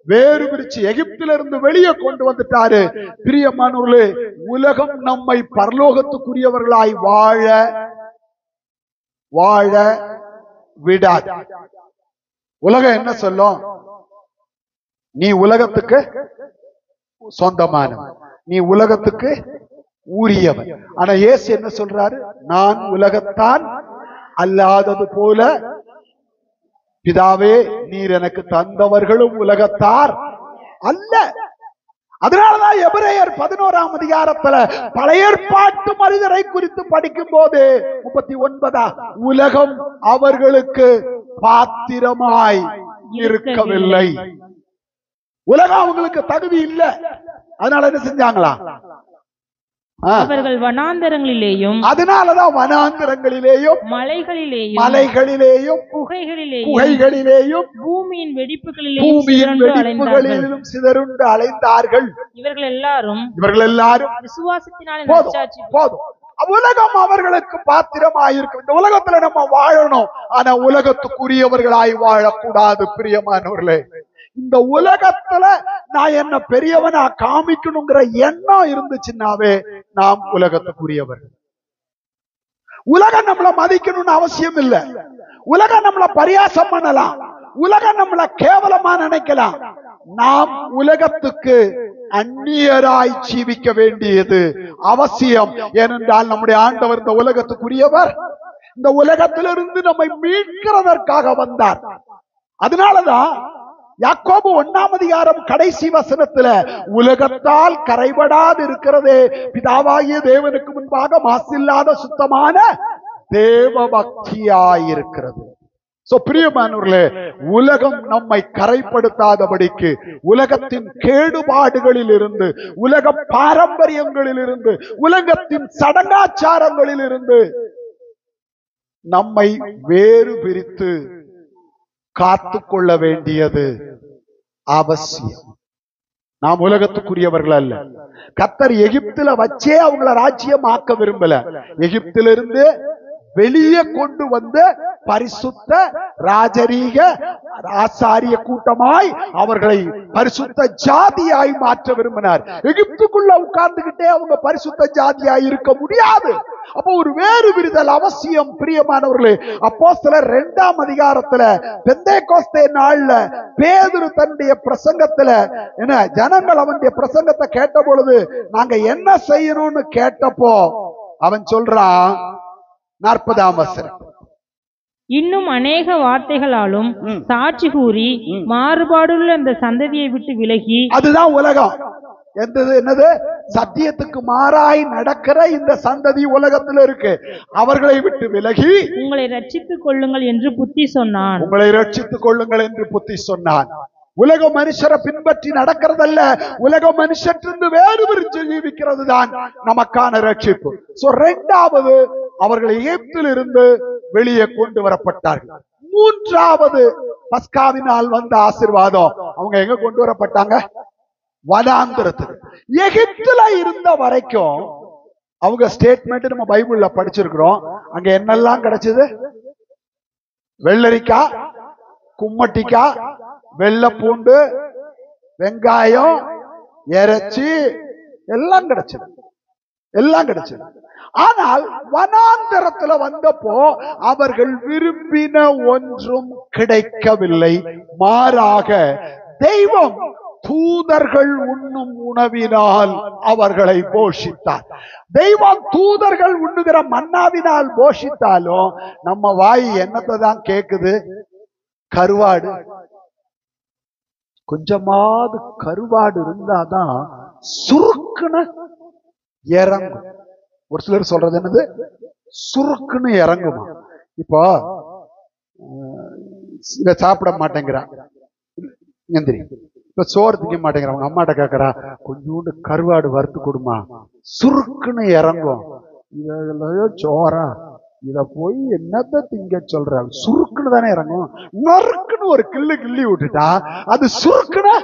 வேறு பிரிச்சு எகிப்தில இருந்து வெளியே கொண்டு வந்துட்டாரு. பிரியமானவர்களே, உலகம் நம்மை பரலோகத்துக்குரியவர்களாய் வாழ விடாது. உலகம் என்ன சொல்லும், நீ உலகத்துக்கு சொந்தமானவன், நீ உலகத்துக்கு உரியவன். ஆனா இயேசு என்ன சொல்றாரு, நான் உலகத்தான் அல்லாதது போல பிதாவே, நீர் எனக்கு தந்தவர்களும் உலகத்தார் அல்ல. அதனாலதான் எபிரேயர் 11ஆம் அதிகாரத்துல பழைய ஏற்பாட்டு மனிதரை குறித்து படிக்கும் போது 39 உலகம் அவர்களுக்கு பாத்திரமாய் இருக்கவில்லை. உலகம் அவங்களுக்கு தகுதி இல்லை. அதனால என்ன செஞ்சாங்களா, அவர்கள் வனாந்தரங்களிலேயும், அதனாலதான் வனாந்தரங்களிலேயும் மலைகளிலேயும் குகைகளிலேயும் பூமியின் வெடிப்புகளிலும் சிதறுண்டு அலைந்தார்கள். இவர்கள் எல்லாரும் விசுவாசத்தினாலே போதும். உலகம் அவர்களுக்கு பாத்திரமாயிருக்கும். இந்த உலகத்துல நம்ம வாழணும், ஆனா உலகத்துக்குரியவர்களாய் வாழக்கூடாது. பிரியமானவர்களே, இந்த உலகத்துல நான் என்ன பெரியவனா காமிக்கணுங்கிற எண்ணம் இருந்துச்சுன்னாவே நாம் உலகத்துக்குரியவர்கள். உலகம் நம்மளை மதிக்கணும்னு அவசியம் இல்லை. உலகம் நம்மளை பரியாசம் பண்ணலாம், உலகம் நம்மளை கேவலமா நினைக்கலாம். நாம் உலகத்துக்கு அந்நியராய் ஜீவிக்க வேண்டியது அவசியம். ஏனென்றால் நம்முடைய ஆண்டவர் இந்த உலகத்துக்குரியவர். இந்த உலகத்திலிருந்து நம்மை மீட்கிறதற்காக வந்தார். அதனாலதான் யாக்கோபு 1ஆம் அதிகாரம் கடைசி வசனத்துல உலகத்தால் கரைபடாது இருக்கிறதே பிதாவாகிய தேவனுக்கு முன்பாக மாசில்லாத சுத்தமான தேவ பக்தியாயிருக்கிறது. பிரியமானவர்களே, உலகம் நம்மை கரைப்படுத்தாதபடிக்கு உலகத்தின் கேடுபாடுகளில் இருந்து, உலக பாரம்பரியங்களில் இருந்து, உலகத்தின் சடங்காச்சாரங்களில் இருந்து நம்மை வேறு பிரித்து காத்து கொள்ள வேண்டியது அவசியம். நாம் உலகத்துக்குரியவர்கள் அல்ல. கர்த்தர் எகிப்துல வச்சே அவங்கள ராஜ்யமாக்க விரும்பல. எகிப்திலிருந்து வெளியே கொண்டு வந்து பரிசுத்த ராஜரீக ஆசாரிய கூட்டமாய் அவர்களை பரிசுத்த ஜாதியாய் மாற்ற விரும்பினார். எகிப்துக்குள்ள உட்கார்ந்துகிட்டே அவங்க பரிசுத்த ஜாதியாய் இருக்க முடியாது. அப்போ ஒரு வேறு விரிதல் அவசியம். பிரியமானவர்களே, அப்போஸ்தலர் 2ஆம் அதிகாரத்துல பெந்தேகோஸ்தே நாள்ல பேதுரு தன்னுடைய பிரசங்கத்துல என்ன ஜனங்கள் அவனுடைய பிரசங்கத்தை கேட்ட பொழுது நாங்க என்ன செய்யணும்னு கேட்டப்போ அவன் சொல்றான், 40ஆம் வசனம், இன்னும் அநேக வார்த்தைகளாலும் சாட்சி கூறி மாறுபாடுள்ள அந்த சந்ததியை விட்டு விலகி. அதுதான் உலகம். என்னது சத்தியத்துக்கு மாறாய் நடக்கிற இந்த சந்ததி உலகத்தில் இருக்கு. அவர்களை விட்டு விலகி உங்களை ரட்சித்துக் கொள்ளுங்கள் என்று புத்தி சொன்னான். உங்களை ரட்சித்துக் கொள்ளுங்கள் என்று புத்தி சொன்னான். உலக மனுஷரை பின்பற்றி நடக்கிறதல்ல, உலக மனுஷத்திலிருந்து வேறு பிரிச்சு ஜீவிக்கிறது தான் நமக்கான ரட்சிப்பு. இரண்டாவது, அவர்கள் எகிப்திலிருந்து வெளியே கொண்டு வரப்பட்டார்கள். மூன்றாவது, பஸ்காவினால் வந்த ஆசீர்வாதம். அவங்க எங்க கொண்டு வரப்பட்டாங்க? வனாந்திரத்துக்கு. எகிப்துல இருந்த வரைக்கும் அவங்க ஸ்டேட்மெண்ட் நம்ம பைபிள்ல படிச்சிருக்கிறோம். அங்க என்னெல்லாம் கிடைச்சது? வெள்ளரிக்காய், கும்மட்டிக்காய், வெள்ளை பூண்டு, வெங்காயம், இறைச்சி எல்லாம் கிடைச்சது, எல்லாம் கிடைச்சது. ஆனால் வனாந்தரத்துல வந்தப்போ அவர்கள் விரும்பின ஒன்றும் கிடைக்கவில்லை. மாறாக தெய்வம் தூதர்கள் உண்ணும் உணவினால் அவர்களை போஷித்தார். தெய்வம் தூதர்கள் உண்ணுகிற மன்னாவினால் போஷித்தாலும் நம்ம வாய் என்னத்தை தான் கேக்குது? கருவாடு. கொஞ்சமாவது கருவாடு இருந்தாதான் சுருக்குன்னு இறங்கும். ஒரு சிலர் சொல்றது என்னது? சுருக்குன்னு இறங்குமா. இப்போ இத சாப்பிட மாட்டேங்கிறான், எந்திரி. இப்ப சோறு திங்க மாட்டேங்கிறான், அவங்க அம்மாட்ட கேட்கறா, கொஞ்சோண்டு கருவாடு வறுத்து கொடுமா, சுருக்குன்னு இறங்கும். இதோ சோறா, இத போய் என்னத்த திங்க சொல்ற? சுருக்குன்னு தானே இறங்கும். நறுக்குன்னு ஒரு கிள்ளு கிள்ளி விட்டுட்டா அது சுருக்குன்னு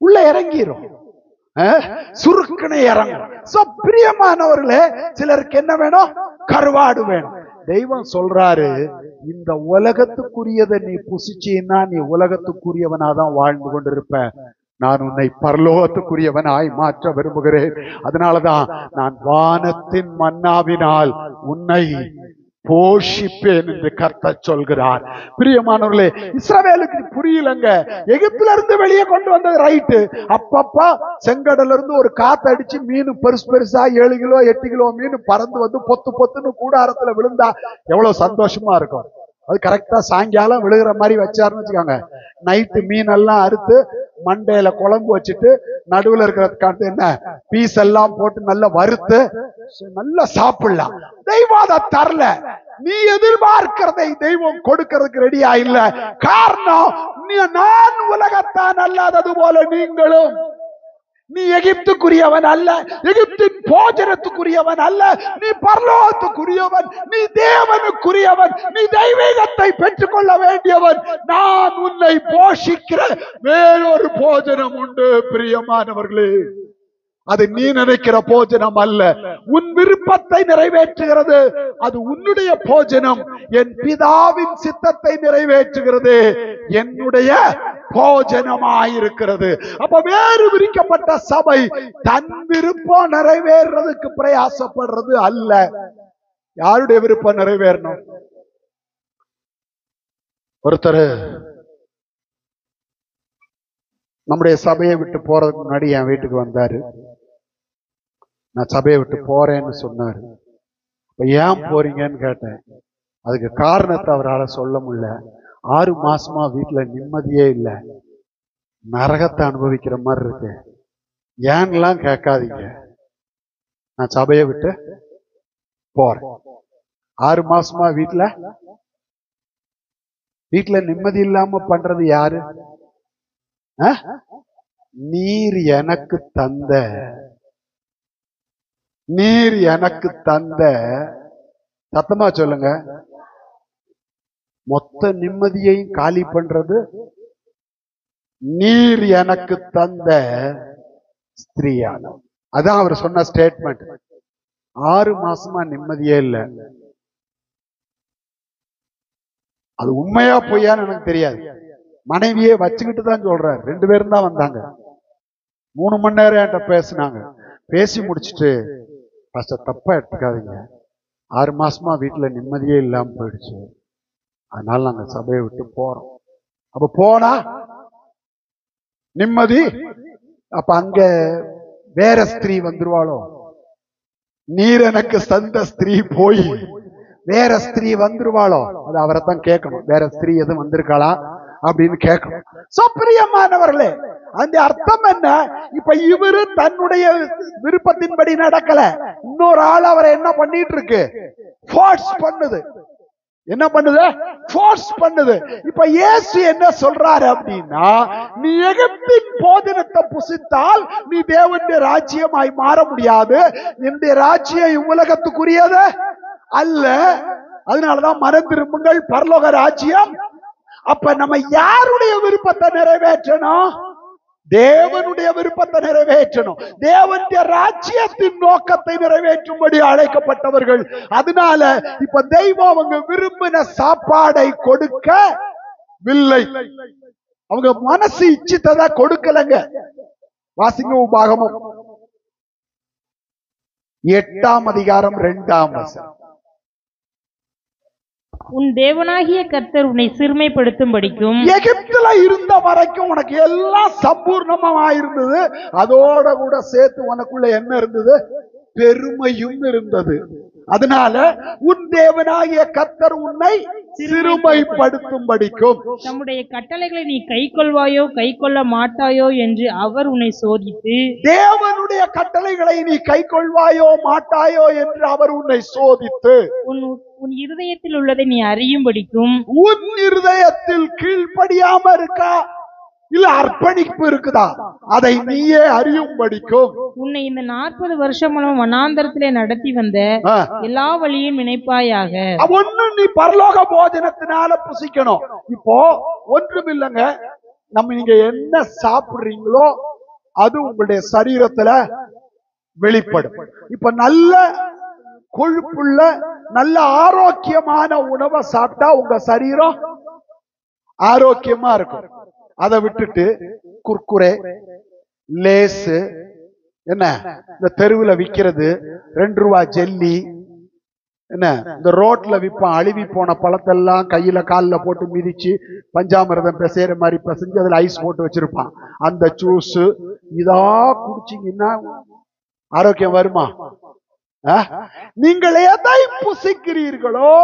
உள்ள இறங்கிரும். சுருக்குன்னு இறங்கும். பிரியமானவர்களே, சிலருக்கு என்ன வேணும்? கருவாடு வேணும். தெய்வம் சொல்றாரு, இந்த உலகத்துக்குரியதை நீ புசிச்சீன்னா நீ உலகத்துக்குரியவனாதான் வாழ்ந்து கொண்டிருப்ப. நான் உன்னை பரலோகத்துக்குரியவனாய் மாற்ற விரும்புகிறேன். அதனாலதான் நான் வானத்தின் மன்னாவினால் உன்னை போஷிப்பேன் என்று கர்த்தர் சொல்கிறார். பிரியமானவர்களே, இஸ்ரவேலுக்கு புரியலங்க. எகிப்துல இருந்து வெளியே கொண்டு வந்தது ரைட்டு. அப்பப்பா செங்கடல இருந்து ஒரு காத்து அடிச்சு மீன் பெருசு பெருசா 7 கிலோ 8 கிலோ மீன் பறந்து வந்து பொத்து பொத்துன்னு கூடாரத்துல விழுந்தா எவ்வளவு சந்தோஷமா இருக்கும். அது கரெக்டா சாயங்காலம் விழுகிற மாதிரி வச்சாருன்னு வச்சுக்காங்க. நைட்டு மீனெல்லாம் அறுத்து மண்டையில குழம்பு வச்சுட்டு நடுவுல இருக்கிற என்ன பீஸ் எல்லாம் போட்டு நல்லா வறுத்து நல்லா சாப்பிடலாம். தெய்வம் அதை தரல. நீ எதிர்பார்க்கிறதை தெய்வம் கொடுக்கிறதுக்கு ரெடியா இல்ல. காரணம், நான் உலகத்தான் அல்லாதது போல நீங்களும். நீ எகிப்துக்குரியவன் அல்ல, எகிப்தின் போஜனத்துக்குரியவன் அல்ல, நீ பரலோகத்துக்குரியவன், நீ தேவனுக்குரியவன், நீ தெய்வீகத்தை பெற்றுக் கொள்ள வேண்டியவன். நான் உன்னை போஷிக்கிற வேறொரு போஜனம் உண்டு. பிரியமானவர்களே, அது நீ நினைக்கிற போஜனம் அல்ல. உன் விருப்பத்தை நிறைவேற்றுகிறது. அது உன்னுடைய போஜனம். என் பிதாவின் சித்தத்தை நிறைவேற்றுகிறது. என்னுடைய போஜனமாயிருக்கிறது. அப்ப வேறு விரிக்கப்பட்ட சபை தன் விருப்பம் நிறைவேறதுக்கு பிரயாசப்படுறது அல்ல. யாருடைய விருப்பம் நிறைவேறணும்? ஒருத்தர் நம்முடைய சபையை விட்டு போறதுக்கு முன்னாடி என் வீட்டுக்கு வந்தாரு. நான் சபையை விட்டு போறேன்னு சொன்னாரு. இப்ப ஏன் போறீங்கன்னு கேட்டேன். அதுக்கு காரணத்தை அவரால் சொல்ல முடியல. 6 மாசமா வீட்டுல நிம்மதியே இல்லை, நரகத்தை அனுபவிக்கிற மாதிரி இருக்கு. ஏன்லாம் கேட்காதீங்க, நான் சபையை விட்டு போறேன். 6 மாசமா வீட்டுல நிம்மதி இல்லாம பண்றது யாரு? நீர் எனக்கு தந்த சத்தமா சொல்லுங்க. மொத்த நிம்மதியையும் காலி பண்றது நீர் எனக்கு தந்த ஸ்திரீயான. அதான் அவர் சொன்ன ஸ்டேட்மெண்ட். 6 மாசமா நிம்மதியே இல்லை. அது உண்மையா பொய்யான்னு எனக்கு தெரியாது. மனைவியே வச்சுக்கிட்டு தான் சொல்றாரு. 2 பேரும் தான் வந்தாங்க. 3 மணி நேரம் என்கிட்ட பேசினாங்க. பேசி முடிச்சுட்டு, பாஸ்டர் தப்பா எடுத்துக்காதீங்க, 6 மாசமா வீட்டுல நிம்மதியே இல்லாம போயிடுச்சு, அதனால நாங்க சபையை விட்டு போறோம். அப்ப போனா நிம்மதி, அப்ப அங்க வேற ஸ்திரீ வந்துருவாளோ? நீர் எனக்கு தந்த ஸ்திரீ போய் வேற ஸ்திரீ வந்துருவாளோ? அது அவரைத்தான் கேட்கணும். வேற ஸ்திரீ எதுவும் வந்திருக்காளா அப்படின்னு கேட்கணும். பிரியமானவர்களே, அந்த அர்த்தம் என்ன? இப்ப இவரு தன்னுடைய விருப்பத்தின்படி நடக்கல, இன்னொரு ஆள் அவரை என்ன பண்ணிட்டு இருக்கு? ஃபோர்ஸ் பண்ணுது. என்ன பண்ணுது? ஃபோர்ஸ் பண்ணுது. இப்ப இயேசு என்ன சொல்றாரு அப்படின்னா, நீ எகிப்தின் போஜனத்தை புசித்தால் நீ தேவனுடைய ராஜ்யமாய் மாற முடியாது. என்னுடைய ராஜ்யம் உலகத்துக்குரியது அல்ல. அதனாலதான் மனம் திரும்புங்கள், பரலோக ராஜ்யம். அப்ப நம்ம யாருடைய விருப்பத்தை நிறைவேற்றணும்? தேவனுடைய விருப்பத்தை நிறைவேற்றணும். தேவனுடைய ராஜ்யத்தின் நோக்கத்தை நிறைவேற்றும்படி அழைக்கப்பட்டவர்கள். அதனால இப்ப தெய்வம் அவங்க விரும்பின சாப்பாடை கொடுக்கவில்லை. அவங்க மனசு இச்சித்ததா கொடுக்கலங்க. வாசிங்க உபாகமம் 8ஆம் அதிகாரம் 2ஆம் வசனம். உன் தேவனாகிய கர்த்தர் உன்னை சிறுமைப்படுத்தும்படிக்கும் எகிப்துல இருந்த வரைக்கும் உனக்கு எல்லாம் சம்பூர்ணமா இருந்தது. அதோட கூட சேர்த்து உனக்குள்ள என்ன இருந்தது? பெருமையும் இருந்தது. அதனால உன் தேவனாகிய கர்த்தர் உன்னை சிறுமைப்படுத்தும்படிக்கும் தம்முடைய கட்டளைகளை நீ கைக்கொள்வாயோ கைக்கொள்ள மாட்டாயோ என்று அவர் உன்னை சோதித்து, தேவனுடைய கட்டளைகளை நீ கைக்கொள்வாயோ மாட்டாயோ என்று அவர் உன்னை சோதித்து, உன் இருதயத்தில் உள்ளதை நீ அறியும்படிக்கும், உன் இருதயத்தில் கீழ்ப்படியாம இருக்கா இல்ல அர்ப்பணிப்பு இருக்குதா அதை நீயே அறியும்படிக்கும், உன்னை இந்த 40 வருஷமும் வனாந்தரத்திலே நடத்தி வந்த எல்லா வழியும் நினைப்பாயாக. ஒண்ணு நீ பரலோக போஜனத்தினால புசிக்கணும். இப்போ ஒன்றுமில்லைங்க, நம்ம நீங்க என்ன சாப்பிடுறீங்களோ அது உங்களுடைய சரீரத்துல வெளிப்படும். இப்ப நல்ல கொழுப்புள்ள நல்ல ஆரோக்கியமான உணவை சாப்பிட்டா உங்க சரீரம் ஆரோக்கியமா இருக்கும். அதை விட்டுட்டு குர்குரே, லேசு, என்ன இந்த தெருவுல விக்கிறது 2 ரூபா ஜெல்லி, என்ன இந்த ரோட்ல விற்பான் அழுவி போன பழத்தெல்லாம் கையில காலில் போட்டு மிதிச்சு பஞ்சாமிரதம் பிசைற மாதிரி பிசைஞ்சு அதுல ஐஸ் போட்டு வச்சிருப்பான். அந்த ஜூஸ் இதா குடிச்சீங்கன்னா ஆரோக்கியம் வருமா? நீங்கள் எதை புசிக்கிறீர்களோ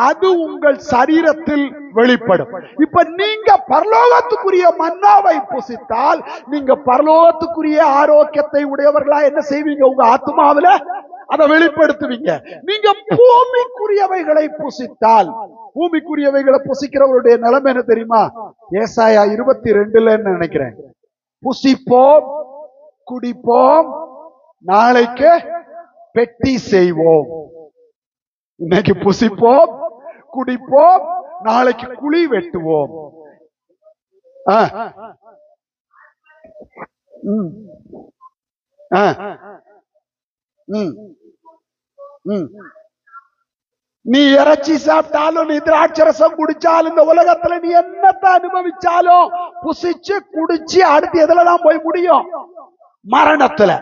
அது உங்கள் சரீரத்தில் வெளிப்படும். இப்ப நீங்க பரலோகத்துக்குரிய மன்னாவை புசித்தால் நீங்க பரலோகத்துக்குரிய ஆரோக்கியத்தை உடையவர்களா என்ன செய்வீங்க? உங்க ஆத்மாவில அதை வெளிப்படுத்துவீங்க. நீங்க பூமிக்குரியவைகளை புசித்தால், பூமிக்குரியவைகளை புசிக்கிறவருடைய நிலைமை என்ன தெரியுமா? ஏசாயா 22 நினைக்கிறேன், புசிப்போம் குடிப்போம் நாளைக்கு பெட்டி செய்வோம். இன்னைக்கு புசிப்போம் குடிப்போம் நாளைக்கு குழி வெட்டுவோம். நீ இறைச்சி சாப்பிட்டாலும் நீ திராட்சரசம் குடிச்சாலும் இந்த உலகத்துல நீ என்னத்தை அனுபவிச்சாலும் புசிச்சு குடிச்சு அடுத்து எதுலதான் போய் முடியும்? மரணத்துல.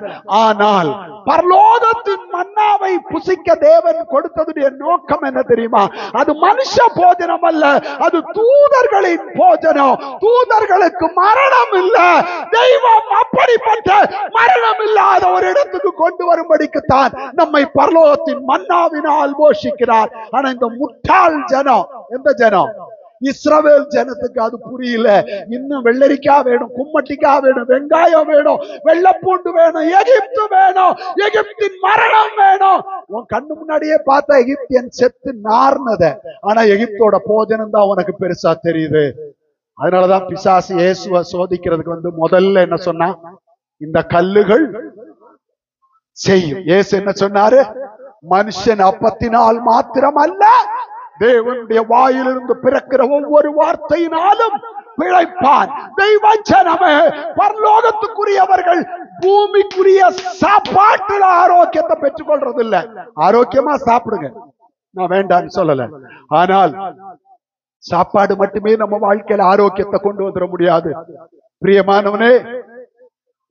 ஆனால் பரலோகத்தின் மன்னாவை புசிக்க தேவன் கொடுத்ததுடைய நோக்கம் என்ன தெரியுமா? அது மனுஷ போஜனம் அல்ல, அது தூதர்களின் போஜனம். தூதர்களுக்கு மரணம் இல்ல. தெய்வம் அப்படிப்பட்ட மரணம் இல்லாத ஒரு இடத்துக்கு கொண்டு வரும்படிக்குத்தான் நம்மை பரலோகத்தின் மன்னாவினால் போஷிக்கிறார். ஆனா இந்த முட்டாள் ஜனம், எந்த ஜனம்? இஸ்ரவேல் ஜனத்துக்கு அது புரியல. இன்னும் வெள்ளரிக்காய் வேணும், கும்மட்டிக்காய் வேணும், வெங்காயம் வேணும், வெள்ளப்பூண்டு வேணும், எகிப்து வேணும், எகிப்தின் மரணம் வேணும். உன் கண்ணு முன்னாடியே பார்த்தா எகிப்தியன் செத்து நார்னத, ஆனா எகிப்தோட போஜனம் தான் உனக்கு பெருசா தெரியுது. அதனாலதான் பிசாசு இயேசுவை சோதிக்கிறதுக்கு முதல்ல என்ன சொன்னா? இந்த கல்லுகள் செய்யும். இயேசு என்ன சொன்னாரு? மனுஷன் அப்பத்தினால் மாத்திரம் அல்ல, தேவனுடைய வாயிலிருந்து பிறக்கிற ஒவ்வொரு வார்த்தையினாலும் பிழைப்பான். தெய்வஜனமே, பரலோகத்துக்குரியவர்கள் பூமிக்குரிய சாப்பாட்டுல ஆரோக்கியத்தை பெற்றுக் கொள்றது இல்ல. ஆரோக்கியமா சாப்பிடுங்க, நான் வேண்டான்னு சொல்லல. ஆனால் சாப்பாடு மட்டுமே நம்ம வாழ்க்கையில ஆரோக்கியத்தை கொண்டு வந்துட முடியாது. பிரியமானவனே,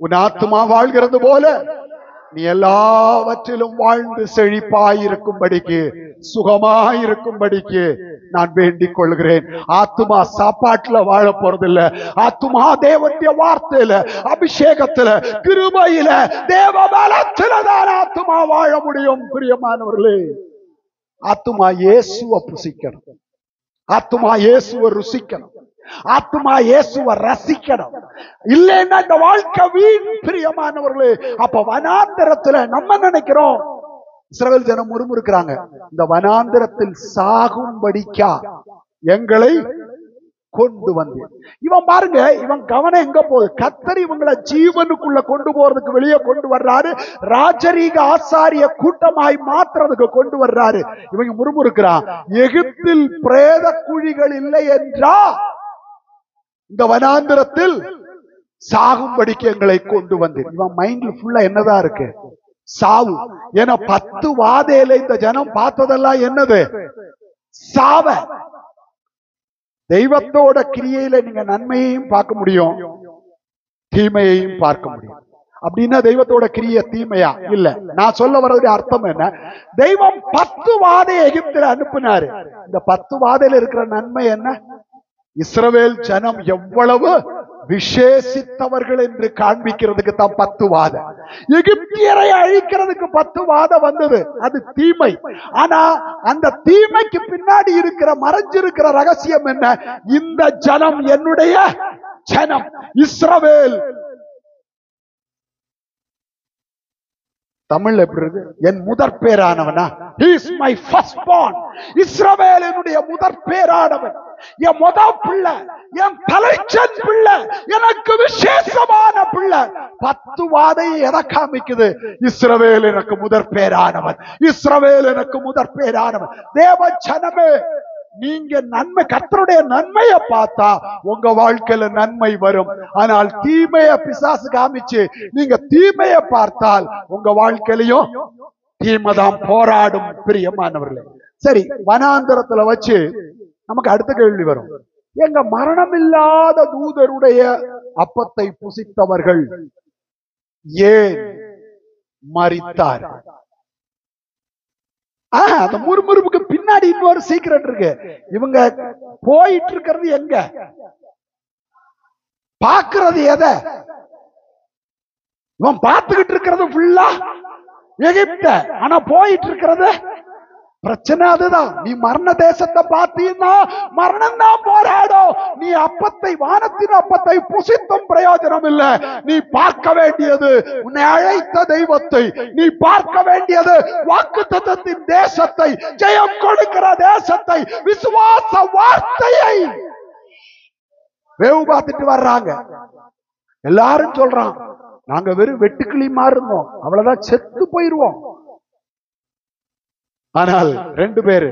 உன் ஆத்மா வாழ்கிறது போல நீ எல்லாவற்றிலும் வாழ்ந்து செழிப்பாயிருக்கும்படிக்கு, சுகமாயிருக்கும்படிக்கு நான் வேண்டிக் கொள்கிறேன். ஆத்துமா சாப்பாட்டுல வாழ போறதில்ல. ஆத்துமா தேவனுடைய வார்த்தையில, அபிஷேகத்துல, கிருபையில, தேவ பலத்தில தான் ஆத்துமா வாழ முடியும். பிரியமானவர்களே, ஆத்துமா இயேசுவை புசிக்கணும், ஆத்துமா இயேசுவை ருசிக்கணும், ஆத்மா இயேசுவை ரசிக்கணும். இல்லைன்னா இந்த வாழ்க்கை வீண். பிரியமானவர்களே, அப்ப வனாந்தரத்துல நம்ம நினைக்கிறோம், இஸ்ரவேல் ஜனம் முறுமுறுக்கிறாங்க, இந்த வனாந்தரத்தில் சாகும்படிக்கா எங்களை கொண்டு வந்து. இவன் பாருங்க, இவன் கவனம் எங்க போகுது? கர்த்தர் இவங்களை ஜீவனுக்குள்ள கொண்டு போறதுக்கு வெளியே கொண்டு வர்றாரு, ராஜரீக ஆசாரிய கூட்டமாய் மாற்றுறதுக்கு கொண்டு வர்றாரு. இவங்க முறுமுறுக்கிறான், எகிப்தில் பிரேத குழிகள் இல்லை என்றா இந்த வனாந்திரத்தில் சாகும்படிக்கு எங்களை கொண்டு வந்து. இவன் மைண்ட்ல ஃபுல்லா என்னதான் இருக்கு? சாவு. ஏன்னா 10 வாதையில இந்த ஜனம் பார்த்ததெல்லாம் என்னது? சாவ. தெய்வத்தோட கிரியையில நீங்க நன்மையையும் பார்க்க முடியும், தீமையையும் பார்க்க முடியும். அப்படின்னா தெய்வத்தோட கிரிய தீமையா? இல்ல. நான் சொல்ல வர்றதுடைய அர்த்தம் என்ன, தெய்வம் 10 வாதை எகிப்தில அனுப்பினாரு. இந்த 10 வாதையில இருக்கிற நன்மை என்ன? இஸ்ரவேல் ஜனம் எவ்வளவு விசேஷித்தவர்கள் என்று காண்பிக்கிறதுக்கு தான் 10 வாதை. எகிப்தியரை அழிக்கிறதுக்கு 10 வாதை வந்தது, அது தீமை. ஆனா அந்த தீமைக்கு பின்னாடி இருக்கிற மறைஞ்சிருக்கிற ரகசியம் என்ன? இந்த ஜனம் என்னுடைய ஜனம், இஸ்ரவேல். தமிழ் எப்படி இருக்கு? என் முதற் பேரானவனா? He is my firstborn. இஸ்ரவேல் என்னுடைய முதற் பேரானவன், என் முதல் பிள்ளை, என் தலைச்சன் பிள்ளை, எனக்கு விசேஷமான பிள்ளை. 10 வாதை எதை காமிக்குது? இஸ்ரவேல் எனக்கு முதற் பேரானவன், இஸ்ரவேல் எனக்கு முதற் பேரானவன். தேவ ஜனமே, நீங்க நன்மை, கர்த்தருடைய நன்மையை பார்த்தா உங்க வாழ்க்கையில நன்மை வரும். ஆனால் தீமையை பிசாசு காமிச்சு நீங்க தீமையை பார்த்தால் உங்க வாழ்க்கையிலையும் தீமைதான் போராடும். பிரியமானவர்களே, சரி, வனாந்தரத்துல வச்சு நமக்கு அடுத்த கேள்வி வரும். எங்க மரணமில்லாத தூதருடைய அப்பத்தை புசித்தவர்கள் ஏன் மரித்தார்? அந்த முறுமுறுப்புக்கு பின்னாடி இன்னொரு சீக்ரெட் இருக்கு. இவங்க போயிட்டு இருக்கிறது எங்க? பாக்குறது எதை? இவன் பார்த்துக்கிட்டு இருக்கிறது ஃபுல்லா எகிப்த, ஆனா போயிட்டு இருக்கிறது பிரச்சனை அதுதான். நீ மரண தேசத்தை பார்த்தீங்கன்னா மரணம் தான் போராடும். நீ அப்பத்தை, வானத்தின் அப்பத்தை புசித்தும் பிரயோஜனம் இல்லை. நீ பார்க்க வேண்டியது உன்னை அழைத்த தெய்வத்தை, நீ பார்க்க வேண்டியது வாக்குத்தத்தத்தின் தேசத்தை, ஜெயம் கொடுக்கிற தேசத்தை, விசுவாச வார்த்தையை. வேவு பார்த்துட்டு வர்றாங்க. எல்லாரும் சொல்றான், நாங்க வெறும் வெட்டுக்கிளி மாறுவோம், அவ்வளவுதான், செத்து போயிருவோம். ஆனால் 2 பேரு,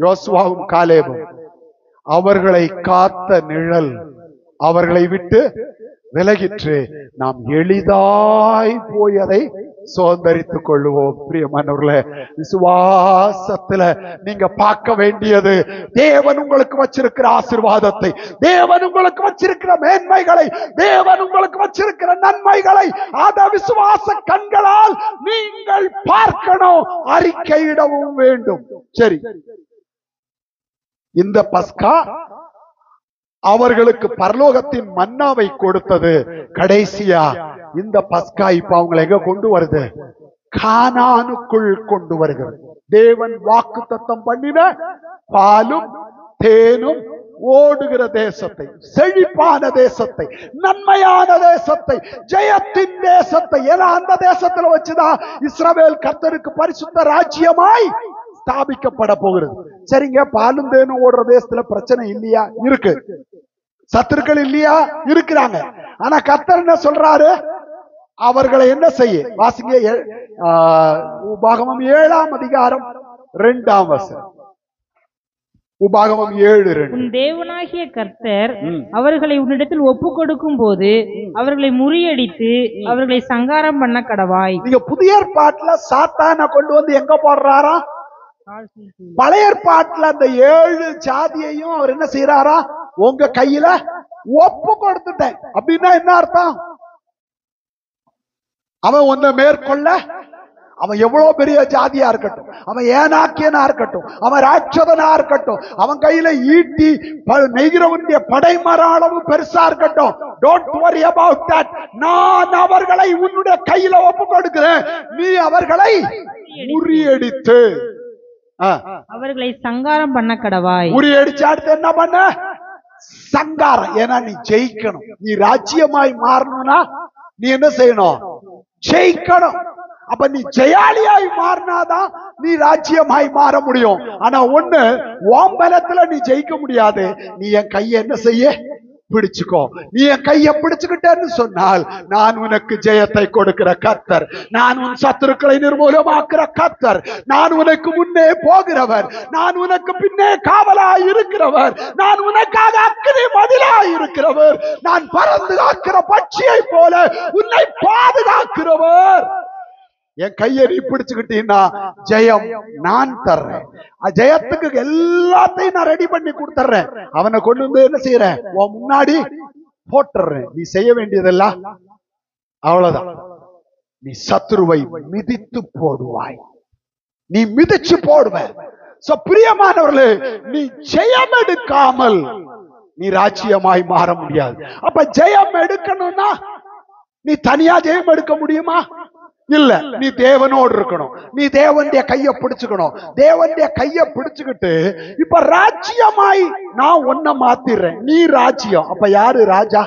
யோசுவாவும் காலேபும், அவர்களை காத்த நிழல் அவர்களை விட்டு விலகிற்று. நாம் எளிதாய் போய் அதை சுதந்தரித்துக் கொள்ளுவோம். பிரியமானவர்களே, விசுவாசத்துல நீங்க பார்க்க வேண்டியது தேவன் உங்களுக்கு வச்சிருக்கிற ஆசீர்வாதத்தை, தேவன் உங்களுக்கு வச்சிருக்கிற மேன்மைகளை, தேவன் உங்களுக்கு வச்சிருக்கிற நன்மைகளை அத விசுவாச கண்களால் நீங்கள் பார்க்கணும், அறிக்கையிடவும் வேண்டும். சரி, இந்த பஸ்கா அவர்களுக்கு பரலோகத்தின் மன்னாவை கொடுத்தது. கடைசியா இந்த பஸ்கா இப்ப அவங்களை எங்க கொண்டு வருது? கானானுக்குள் கொண்டு வருகிறது. தேவன் வாக்குத்தத்தம் பண்ணின பாலும் தேனும் ஓடுகிற தேசத்தை, செழிப்பான தேசத்தை, நன்மையான தேசத்தை, ஜெயத்தின் தேசத்தை. ஏன்னா அந்த தேசத்துல வச்சுதான் இஸ்ரவேல் கர்த்தருக்கு பரிசுத்த ராஜ்யமாய் ஸ்தாபிக்கப்பட போகிறது. சரிங்க, பாலும் தேனும் ஓடுற தேசத்துல பிரச்சனை இல்லையா? இருக்கு. சத்துருக்கள் இல்லையா? இருக்கிறாங்க. ஆனா கர்த்தர் என்ன சொல்றாரு? அவர்களை என்ன செய்ய? வாசிங்க, உபாகமம் 7ஆம் அதிகாரம் 2ஆம் வசனம். உபாகமம் 7:2. உன் தேவனாகிய கர்த்தர் அவர்களை உன்னிடத்தில் ஒப்பு கொடுக்கும் போது அவர்களை முறியடித்து அவர்களை சங்காரம் பண்ண கடவாய். நீங்க புதிய ஏற்பாட்டுல சாத்தானை கொண்டு வந்து எங்க போடுறாரா? பழைய ஏற்பாட்டுல அந்த 7 ஜாதியையும் அவர் என்ன செய்யறாரா? உங்க கையில ஒப்பு கொடுத்துட்டேன். அப்படின்னா என்ன அர்த்தம்? அவன் உன்னை மேற்கொள்ள, அவன் எவ்வளவு பெரிய ஜாதியா இருக்கட்டும், அவன் ஏனாக்கியனா இருக்கட்டும், அவன் ராட்சதனா இருக்கட்டும், அவன் கையில ஈட்டி நெய்கிறவனுடைய படைமர அளவு பெருசா இருக்கட்டும், டோன்ட் வரி அபவுட் தட். நான் அவர்களை உன்னுடைய கையில ஒப்பு கொடுக்கிறேன், நீ அவர்களை முறியடித்து அவர்களை சங்காரம் பண்ண கடவாய். முறியடிச்சு அடுத்து என்ன பண்ண? சங்காரம். ஏன்னா நீ ஜெயிக்கணும். நீ ராஜ்யமாய் மாறணும்னா நீ என்ன செய்யணும்? ஜெயிக்கணும். அப்ப நீ ஜெயாலியாய் மாறினாதான் நீ ராஜ்யமாய் மாற முடியும். ஆனா ஒண்ணு, ஓம்பலத்துல நீ ஜெயிக்க முடியாது. நீ என் கையை என்ன செய்ய? பிடிச்சுக்கோ. நீ என் கையை பிடிச்சுக்கிட்டேன்னு சொன்னால் நான் உனக்கு ஜெயத்தை கொடுக்கிற கர்த்தர், நான் உன் சத்துருக்களை நிர்மூலமாக்குற கர்த்தர், நான் உனக்கு முன்னே போகிறவர், நான் உனக்கு பின்னே காவலாய் இருக்கிறவர், நான் உனக்காக அக்கினி மதிலாய் இருக்கிறவர், நான் பறந்து காக்கிற பட்சியை போல உன்னை பாதுகாக்கிறவர். என் கையை நீ பிடிச்சுக்கிட்டீங்கன்னா ஜெயம் நான் தர்றேன். ஜெயத்துக்கு எல்லாத்தையும் நான் ரெடி பண்ணி கொடுத்துறேன். அவனை கொண்டு வந்து என்ன செய்யறேன்? உன் முன்னாடி போட்டுறேன். நீ செய்ய வேண்டியதெல்லாம் அவ்வளவுதான். நீ சத்துருவை மிதித்து போடுவாய். நீ மிதிச்சு போடுவ. பிரியமானவர்களே, நீ ஜெயம் எடுக்காமல் நீ ராஜ்யமாய் மாற முடியாது. அப்ப ஜெயம் எடுக்கணும்னா நீ தனியா ஜெயம் எடுக்க முடியுமா? இல்ல, நீ தேவனோடு இருக்கணும். நீ தேவனுடைய கையை பிடிச்சுக்கணும். தேவனுடைய கையை பிடிச்சுக்கிட்டு இப்ப ராஜ்யமாய் நான் ஒன்ன மாத்திடுறேன், நீ ராஜ்யம். அப்ப யாரு ராஜா?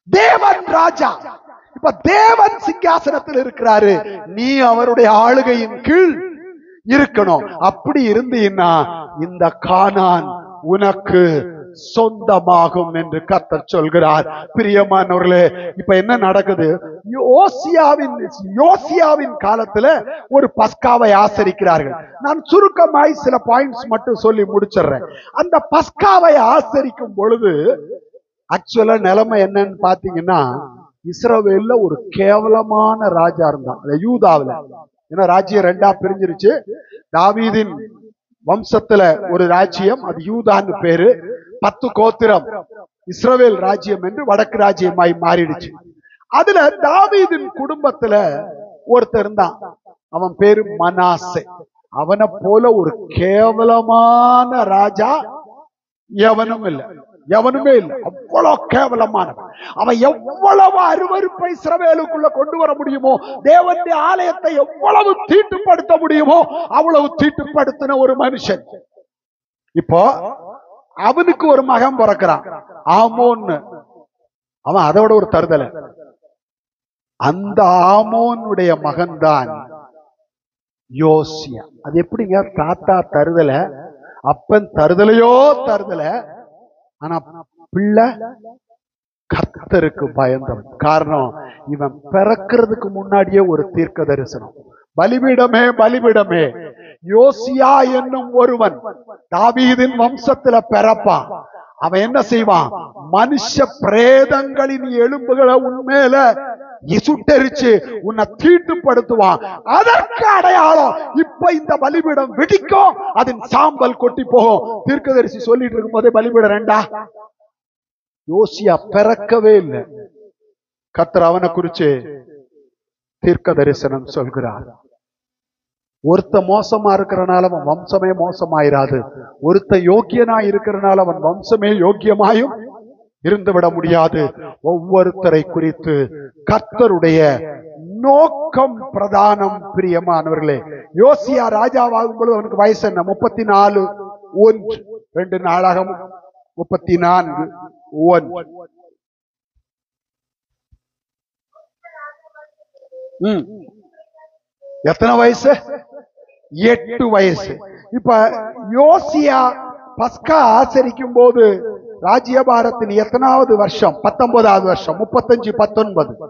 தேவன் ராஜா. இப்ப தேவன் சிங்காசனத்தில் இருக்கிறாரு, நீ அவருடைய ஆளுகையின் கீழ் இருக்கணும். அப்படி இருந்தீன்னா இந்த கானான் உனக்கு சொந்தமாகும் என்று கர்த்தர் சொல்கிறார். பிரியமானவர்களே, இப்ப என்ன நடக்குது? யோசியாவின் காலத்துல ஒரு பஸ்காவை ஆசரிக்கிறார்கள். நான் சுருக்கமாய் சில பாயிண்ட்ஸ் மட்டும் சொல்லி முடிச்சிடுறேன். அந்த பஸ்காவை ஆசரிக்கும் பொழுது ஆக்சுவலா நிலைமை என்னன்னு பாத்தீங்கன்னா, இஸ்ரவேல்ல ஒரு கேவலமான ராஜா இருந்தான், யூதாவில. ஏன்னா ராஜ்யம் ரெண்டா பிரிஞ்சிருச்சு. தாவீதின் வம்சத்துல ஒரு ராஜ்யம், அது யூதான்னு பேரு. 10 கோத்திரம் இஸ்ரவேல் ராஜ்யம் என்று வடக்கு ராஜ்யமாய் மாறிடுச்சு. அதுல தாவீதின் குடும்பத்துல ஒருத்தர் இருந்தான், அவன் பேரு மனாசே. அவனை போல ஒரு கேவலமான ராஜா எவனும் இல்லை, எவனுமே இல்லை. அவ்வளவு கேவலமானவன். அவன் எவ்வளவு அருவருப்பை இஸ்ரவேலுக்குள்ள கொண்டு வர முடியுமோ, தேவனுடைய ஆலயத்தை எவ்வளவு தீட்டுப்படுத்த முடியுமோ அவ்வளவு தீட்டுப்படுத்தின ஒரு மனுஷன். இப்போ அவனுக்கு ஒரு மகன் பிறக்கிறான், ஆமோன்னு. அவன் அதோட ஒரு தருதலை. அந்த ஆமோனுடைய மகன் தான் யோசியா. அது எப்படிங்க? தாத்தா தருதலை, அப்பன் தருதலையோ தருதலை, ஆனா பிள்ளை கர்த்தருக்கு பயந்தவன். காரணம், இவன் பிறக்கிறதுக்கு முன்னாடியே ஒரு தீர்க்க தரிசனம். பலிபீடமே பலிபீடமே, யோசியா என்னும் ஒருவன் தாவீதின் வம்சத்துல பிறப்பான். அவன் என்ன செய்வான்? மனுஷ பிரேதங்களின் எலும்புகளை உண்மையில சுட்டரிச்சு உன்னை தீட்டுப்படுத்துவான். அதற்கு அடையாளம் இப்ப இந்த பலிபீடம் வெடிக்கும், அதன் சாம்பல் கொட்டி போகும். தீர்க்கதரிசி சொல்லிட்டு இருக்கும் போதே பலிபீடம் ரெண்டா. யோசியா பிறக்கவே இல்லை, கர்த்தர் அவனை குறிச்சு தீர்க்க தரிசனம் சொல்கிறார். ஒருத்த மோசமா இருக்கிறனால அவன் வம்சமே மோசமாயிராது, ஒருத்த யோக்கியனா இருக்கிறனால அவன் வம்சமே யோக்கியமாயும் இருந்துவிட முடியாது. ஒவ்வொருத்தரை குறித்து கர்த்தருடைய நோக்கம் பிரதானம். பிரியமானவர்களே, யோசியா ராஜாவாகும் பொழுது அவனுக்கு வயசு என்ன? 34 1 2 நாளாகம் 34 1. எத்தனை வயசு? 8 வயசு. இப்ப யோசியா பஸ்கா ஆசரிக்கும் போது ராஜ்யபாரத்தின் எத்தனாவது வருஷம்? 19வது வருஷம். 35 19.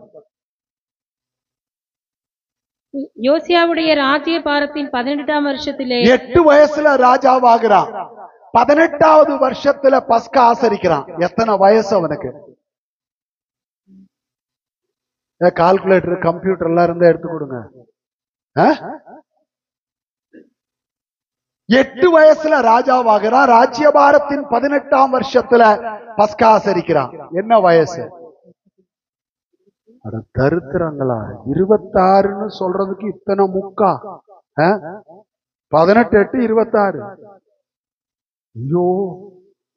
யோசியாவுடைய ராஜ்யபாரத்தின் 18ஆம் வருஷத்திலே 8 வயசுல ராஜாவாகிறான். 18வது வருஷத்துல பஸ்கா ஆசரிக்கிறான். எத்தனை வயசு அவனுக்கு? கால்குலேட்டர், கம்ப்யூட்டர் எல்லாம் இருந்தா எடுத்து கொடுங்க. 8 வயசுல ராஜாவாகிறான். ராஜ்யபாரத்தின் 18ஆம் வருஷத்துல பஸ்கா ஆசரிக்கிறான். என்ன வயசு? அட தருத்துறாங்களா, 26ன்னு சொல்றதுக்கு இத்தனை முக்கா? 18 8 26. ஐயோ,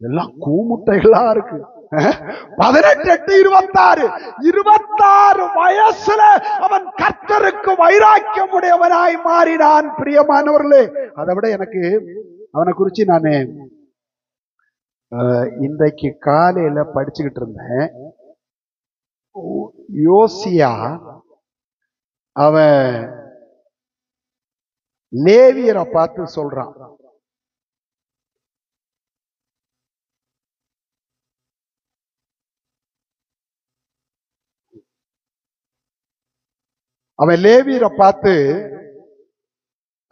எல்லாம் கூமுட்டைகளா இருக்கு. 18 8 26. 26 வயசுல அவன் கர்த்தருக்கு வைராக்கியம் உடையவனாய் மாறினான். பிரியமானவர்களே, அதை விட எனக்கு அவனை குறிச்சு நானு இன்றைக்கு காலையில படிச்சுக்கிட்டு இருந்தேன். யோசியா அவன் லேவியரை பார்த்து சொல்றான், அவன் லேவியரை பார்த்து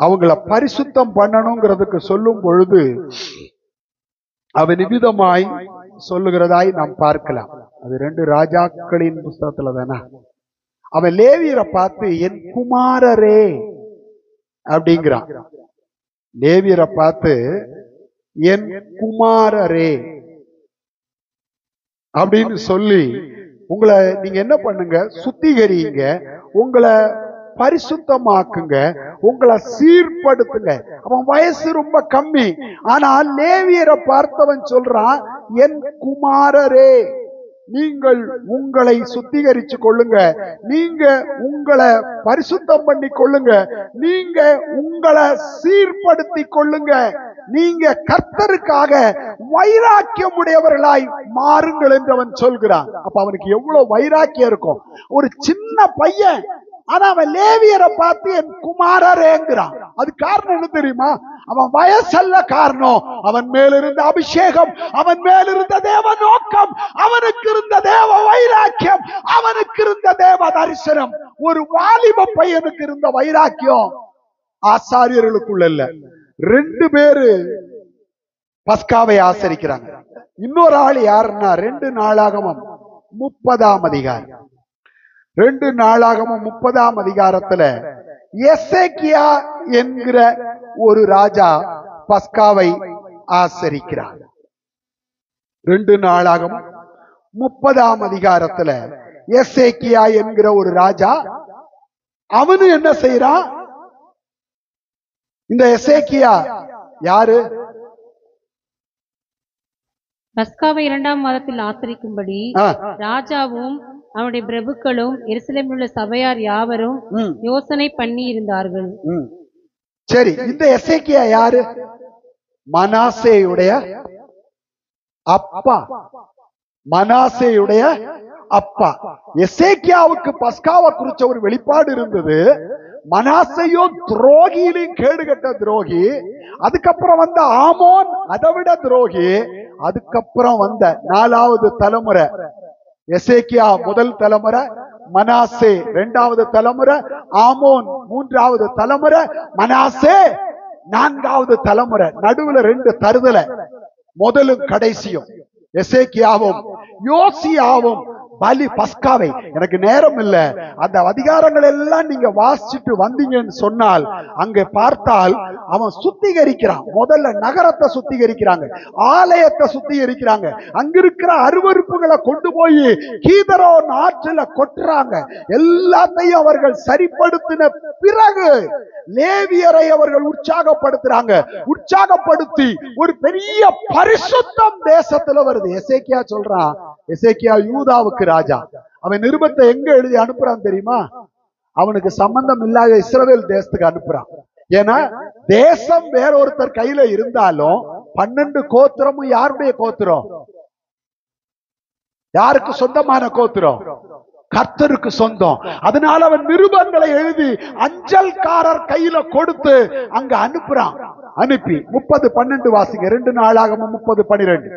அவங்கள பரிசுத்தம் பண்ணணுங்கிறதுக்கு சொல்லும் பொழுது அவன் நிமிதமாய் சொல்லுகிறதாய் நாம் பார்க்கலாம். அது 2 ராஜாக்களின் புஸ்தகத்துல தானே. அவன் லேவியரை பார்த்து என் குமாரரே அப்படிங்கிறான். லேவியரை பார்த்து என் குமாரரே அப்படின்னு சொல்லி உங்களை நீங்க என்ன பண்ணுங்க, சுத்திகரிங்க, உங்களை பரிசுத்தமாக்குங்க, உங்களை சீர்படுத்துங்க. அவன் வயசு ரொம்ப கம்மி. ஆனால் லேவியரை பார்த்தவன் சொல்றான், என் குமாரரே நீங்கள் உங்களை சுத்திகரிச்சு கொள்ளுங்க, நீங்க உங்களை பரிசுத்தம் பண்ணி கொள்ளுங்க, நீங்க உங்களை சீர்படுத்தி கொள்ளுங்க, நீங்க கர்த்தருக்காக வைராக்கியம் உடையவர்களாய் மாறுங்கள் என்று அவன் சொல்கிறான். அப்ப அவனுக்கு எவ்வளவு வைராக்கியம் இருக்கும். ஒரு சின்ன பையன், ஆனா அவன் லேவியரை பார்த்து என் குமாரரேங்கிறான். அது காரணம் என்ன தெரியுமா? அவன் வயசல்ல காரணம், அவன் மேலிருந்த அபிஷேகம், அவன் மேலிருந்த தேவ நோக்கம், அவனுக்கு இருந்த தேவ வைராக்கியம், அவனுக்கு இருந்த தேவ தரிசனம். ஒரு வாலிப பையனுக்கு இருந்த வைராக்கியம் ஆசாரியர்களுக்குள்ள இல்ல. 2 பேரு பஸ்காவை ஆசரிக்கிறாங்க. இன்னொரு ஆள் யாருன்னா 2 நாளாகமம் 30ஆம் அதிகாரம். 2 நாளாகமம் 30ஆம் அதிகாரத்துல எசேக்கியா என்கிற ஒரு ராஜா பஸ்காவை ஆசரிக்கிறார். 2 நாளாகமம் 30ஆம் அதிகாரத்துல எசேக்கியா என்கிற ஒரு ராஜா, அவனு என்ன செய்யறான்? இந்த எசேக்கியா யாரு? பஸ்காவை 2ஆம் மாதத்தில் ஆசரிக்கும்படி ராஜாவும் அவனுடைய பிரபுக்களும் எருசலேமில் உள்ள சபையார் யாவரும் யோசனை பண்ணி இருந்தார்கள். சரி, இந்த எசேக்கியா யாரு? மனாசேயுடைய அப்பா. மனாசேயுடைய அப்பா. எசேக்கியாவுக்கு பஸ்காவை குறிச்ச ஒரு வெளிப்பாடு இருந்தது. மனாசையோ துரோகியிலும் கேடுகட்ட துரோகி, அதுக்கப்புறம் வந்த ஆமோன் அதை விட துரோகி, அதுக்கப்புறம் வந்த 4வது தலைமுறை எசேக்கியா முதல் தலைமுறை, மனாசே 2வது தலைமுறை, ஆமோன் 3வது தலைமுறை, மனாசே 4வது தலைமுறை. நடுவுல 2 தருதலை, முதலும் கடைசியும். எசேக்கியாவும் யோசியாவும் பலி பஸ்காவை, எனக்கு நேரம் இல்ல, அந்த அதிகாரங்கள் எல்லாம் நீங்க வாசிச்சுட்டு வந்தீங்கன்னு சொன்னால் அங்க பார்த்தால் அவன் சுத்திகரிக்கிறான். முதல்ல நகரத்தை சுத்திகரிக்கிறாங்க, ஆலயத்தை சுத்திகரிக்கிறாங்க, அங்க இருக்கிற அருவருப்புகளை கொண்டு போய் கீதரோன் ஆற்றில கொட்டுறாங்க. எல்லாத்தையும் அவர்கள் சரிப்படுத்தின பிறகு லேவியரை அவர்கள் உற்சாகப்படுத்துறாங்க. உற்சாகப்படுத்தி ஒரு பெரிய பரிசுத்தம் தேசத்துல வருது. எசேக்கியா சொல்றான், எசேக்கியா யூதாவுக்கு ராஜா. அவன் நிருபத்தை எங்க எழுதி அனுப்புறான் தெரியுமா? அவனுக்கு சம்பந்தம் இல்லாத இஸ்ரவேல் தேசத்துக்கு அனுப்புறான். ஏன்னா தேசம் வேறொருத்தர் கையில இருந்தாலும் 12 கோத்திரமும் யாருடைய கோத்திரம்? யாருக்கு சொந்தமான கோத்திரம்? கர்த்தருக்கு சொந்தம். அதனால அவன் நிருபங்களை எழுதி அஞ்சல்காரர் கையில கொடுத்து அங்க அனுப்புறான். அனுப்பி 30:12 வாசிங்க. 2 நாளாகமம் 30:12.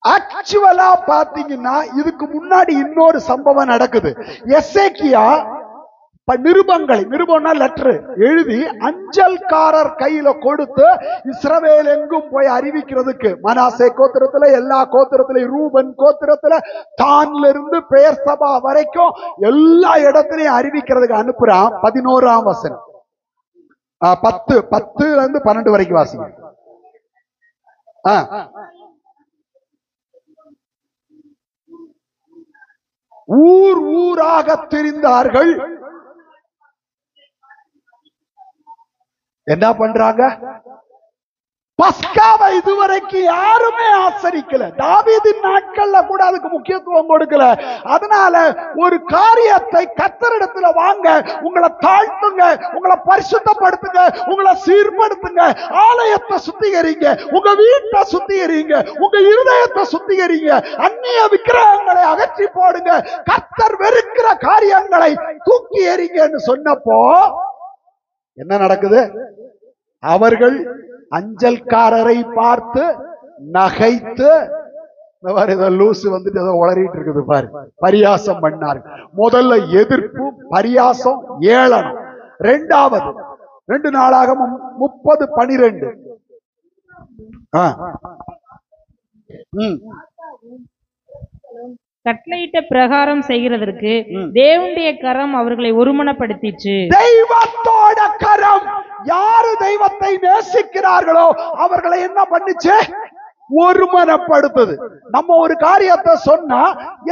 ஆக்சுவலா பாத்தீங்கன்னா இதுக்கு முன்னாடி இன்னொரு சம்பவம் நடக்குது. எசேக்கியா நிருபம்னா லெட்டர் எழுதி அஞ்சல்காரர் கையில கொடுத்து இஸ்ரவேல் எங்கும் போய் அறிவிக்கிறதுக்கு, மனாசே கோத்திரத்துல, எல்லா கோத்திரத்திலும், ரூபன் கோத்திரத்துல, தான்ல இருந்து பெயர்சபா வரைக்கும் எல்லா இடத்திலையும் அறிவிக்கிறதுக்கு அனுப்புறான். 11ஆம் வசனம் 10:12 வரைக்கும் வாசிங்க. ஊர் ஊராக திரிந்தார்கள். என்ன பண்றாங்க? பஸ்காவை இதுவரைக்கும் யாருமே ஆசரிக்கல. தாவீதின் நாட்கள்ல கூட அதுக்கு முக்கியத்துவம் கொடுக்கல. அதனால ஒரு காரியத்தை கர்த்தரிடத்துல வாங்க, உங்களை தாழ்த்துங்க, உங்களை பரிசுத்தப்படுத்துங்க, உங்களை சீர்படுத்துங்க, ஆலயத்தை சுத்திகரிங்க, உங்க வீட்டை சுத்திகரிங்க, உங்க இருதயத்தை சுத்திகரிங்க, அந்நிய விக்கிரகங்களை அகற்றி போடுங்க, கர்த்தர் வெறுக்கிற காரியங்களை தூக்கி எறிங்கன்னு சொன்னப்போ என்ன நடக்குது? அவர்கள் அஞ்சல்காரரை பார்த்து நகைத்து, லூசு வந்துட்டு ஏதோ உளறிட்டு இருக்குது பாரு, பரியாசம் பண்ணாரு. முதல்ல எதிர்ப்பு, பரியாசம், ஏளனம். 2வது 2 நாளாகமம் 30:12. கட்டளையிட்ட பிரகாரம் செய்கிறதற்கு தேவனுடைய கரம் அவர்களை ஒருமனப்படுத்திற்று. தெய்வத்தோட கரம் யாரு தெய்வத்தை நேசிக்கிறார்களோ அவர்களை என்ன பண்ணுச்சு? ஒருமனப்படுத்துது. நம்ம ஒரு காரியத்தை சொன்னா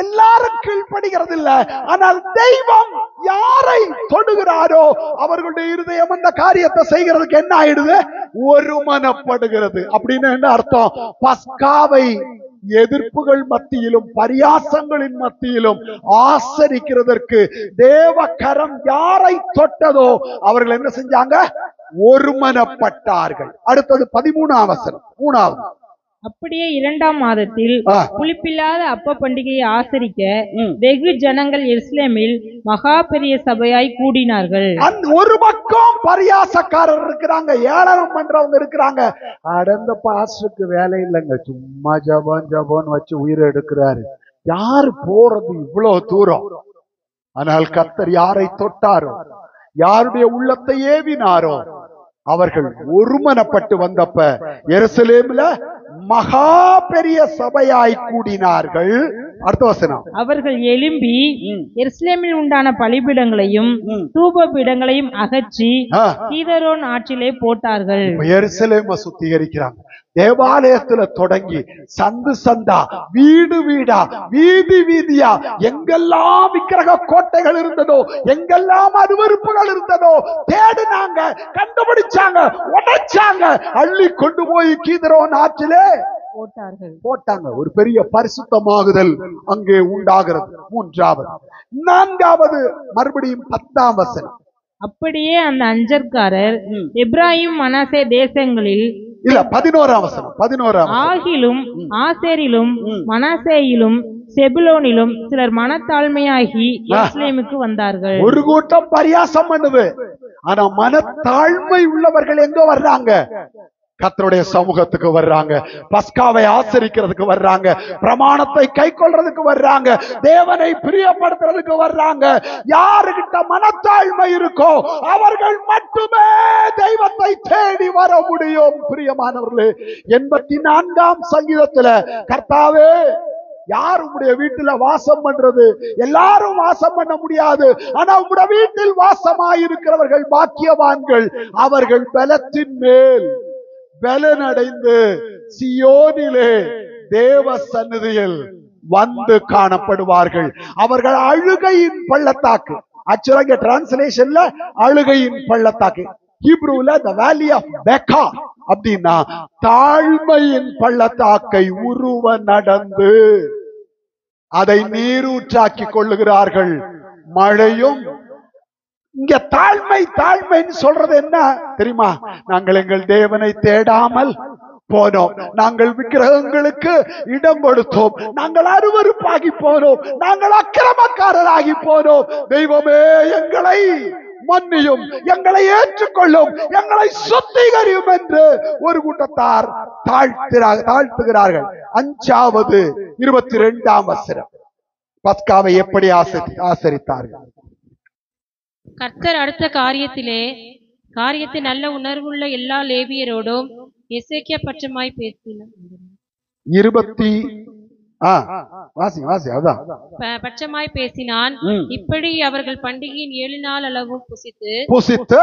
எல்லாரும் கீழ்ப்படுகிறது இல்ல, ஆனால் தெய்வம் யாரை தொடுகிறாரோ அவர்களுடைய இருதயம் அந்த காரியத்தை செய்கிறதுக்கு என்ன ஆயிடுது? ஒருமனப்படுகிறது. அப்படின்னு என்ன அர்த்தம்? பஸ்காவை எதிர்ப்புகள் மத்தியிலும் பரியாசங்களின் மத்தியிலும் ஆசரிக்கிறதற்கு தேவ கரம் யாரை தொட்டதோ அவர்கள் என்ன செஞ்சாங்க? ஒருமனப்பட்டார்கள். அடுத்தது 13ஆம் வசனம், 3வது. அப்படியே 2ஆம் மாதத்தில் புளிப்பில்லாத அப்ப பண்டிகையை ஆசரிக்க வெகு ஜனங்கள் எருசலேமில் மகா பெரிய சபையாய் கூடினார்கள். அந்த ஒரு பக்கம் பரியாசக்காரர் இருக்கிறாங்க, ஏளனம் பண்றவங்க இருக்கிறாங்க. அடந்த பாஸ்டருக்கு வேலை இல்லைங்க, சும்மா ஜபம் வச்சு உயிரை எடுக்கிறாரு. யாரு போறது இவ்வளவு தூரம்? ஆனால் கர்த்தர் யாரை தொட்டாரோ, யாருடைய உள்ளத்தை ஏவினாரோ அவர்கள் ஒருமனப்பட்டு வந்தப்ப எருசலேமில் மகா பெரிய சபையாய் கூடினார்கள். அடுத்த வசனம். அவர்கள் எழும்பி எருசலேமில் உண்டான பலிபீடங்களையும் தூப பீடங்களையும் அகற்றி கீதரோன் ஆற்றிலே போட்டார்கள். எருசலேமை சுத்திகரிக்கிறாங்க. தேவாலயத்துல தொடங்கி சந்து சந்தா, வீடு வீடா, வீதி வீதியா, எங்கெல்லாம் விக்கிரக கோட்டைகள் இருந்ததோ, எங்கெல்லாம் அருவருப்புகள் இருந்ததோ தேடினாங்க, கண்டுபிடிச்சாங்க, உடைச்சாங்க, அள்ளி கொண்டு போய் கீதரோன் ஆற்றிலே போட்டாங்க. ஒரு பெரிய பரிசுத்தமாகுதல் அங்கே உண்டாகிறது. 3வது. 4வது மறுபடியும் 10ஆம் வசனம். அப்படியே அந்த அஞ்சற்காரர் எப்ராயிம் மனாசே தேசங்களில் இல்ல 11ஆம் வசனம், 11ஆம் ஆகிலும் ஆசேரிலும் மனாசேயிலும் செபுலோனிலும் சிலர் மனத்தாழ்மையாகி எருசலேமுக்கு வந்தார்கள். ஒரு கூட்டம் பரியாசம் பண்ணுது, ஆனா மனத்தாழ்மை உள்ளவர்கள் எங்க வர்றாங்க? கர்த்தருடைய சமூகத்துக்கு வர்றாங்க, பஸ்காவை ஆசரிக்கிறதுக்கு வர்றாங்க, பிரமாணத்தை கை கொள்றதுக்கு வர்றாங்க, தேவனை பிரியப்படுத்துறதுக்கு வர்றாங்க. யாருகிட்ட மனத்தாழ்மை இருக்கோ அவர்கள் மட்டுமே தெய்வத்தை தேடி வர முடியும். பிரியமானவர்களே, 84ஆம் சங்கீதத்துல கர்த்தாவே யார் உங்களுடைய வீட்டுல வாசம் பண்றது? எல்லாரும் வாசம் பண்ண முடியாது, ஆனா உங்களுடைய வீட்டில் வாசமாயிருக்கிறவர்கள் பாக்கியவான்கள். அவர்கள் பலத்தின் மேல் பலனடைந்து சியோனிலே தேவ சந்நிதியில் வந்து காணப்படுவார்கள். அவர்கள் அழுகையின் பள்ளத்தாக்கு, ஆக்சுவலா டிரான்ஸ்லேஷன்ல அழுகையின் பள்ளத்தாக்கு, ஹீப்ரூல தி வேலி ஆஃப் பெக்கா அப்படின்னா தாழ்மையின் பள்ளத்தாக்கை உருவ நடந்து அதை நீரூற்றாக்கி கொள்ளுகிறார்கள். மழையும் இங்க தாழ்மைன்னு சொல்றது என்ன தெரியுமா? நாங்கள் எங்கள் தேவனை தேடாமல் போனோம், நாங்கள் விக்கிரகங்களுக்கு இடம் கொடுத்தோம், நாங்கள் அருவருப்பாகி போனோம், நாங்கள் அக்கிரமக்காரராகி போனோம். தெய்வமே எங்களை மன்னியும், எங்களை ஏற்றுக்கொள்ளும், எங்களை சுத்திகரியும் என்று ஒரு கூட்டத்தார் தாழ்த்துகிறார்கள். 5வது 22ஆம் வசனம். பஸ்காவை எப்படி ஆசரித்தார்கள்? கர்த்தர் அடுத்த காரியத்தில் நல்ல உணர்வுள்ள எல்லா லேவியரோடும் எசேக்கியா பட்சமாய் பேசினார். பட்சமாய் பேசினான். இப்படி அவர்கள் பண்டிகையின் 7 நாள் அளவும் புசித்து ஸ்தோத்திர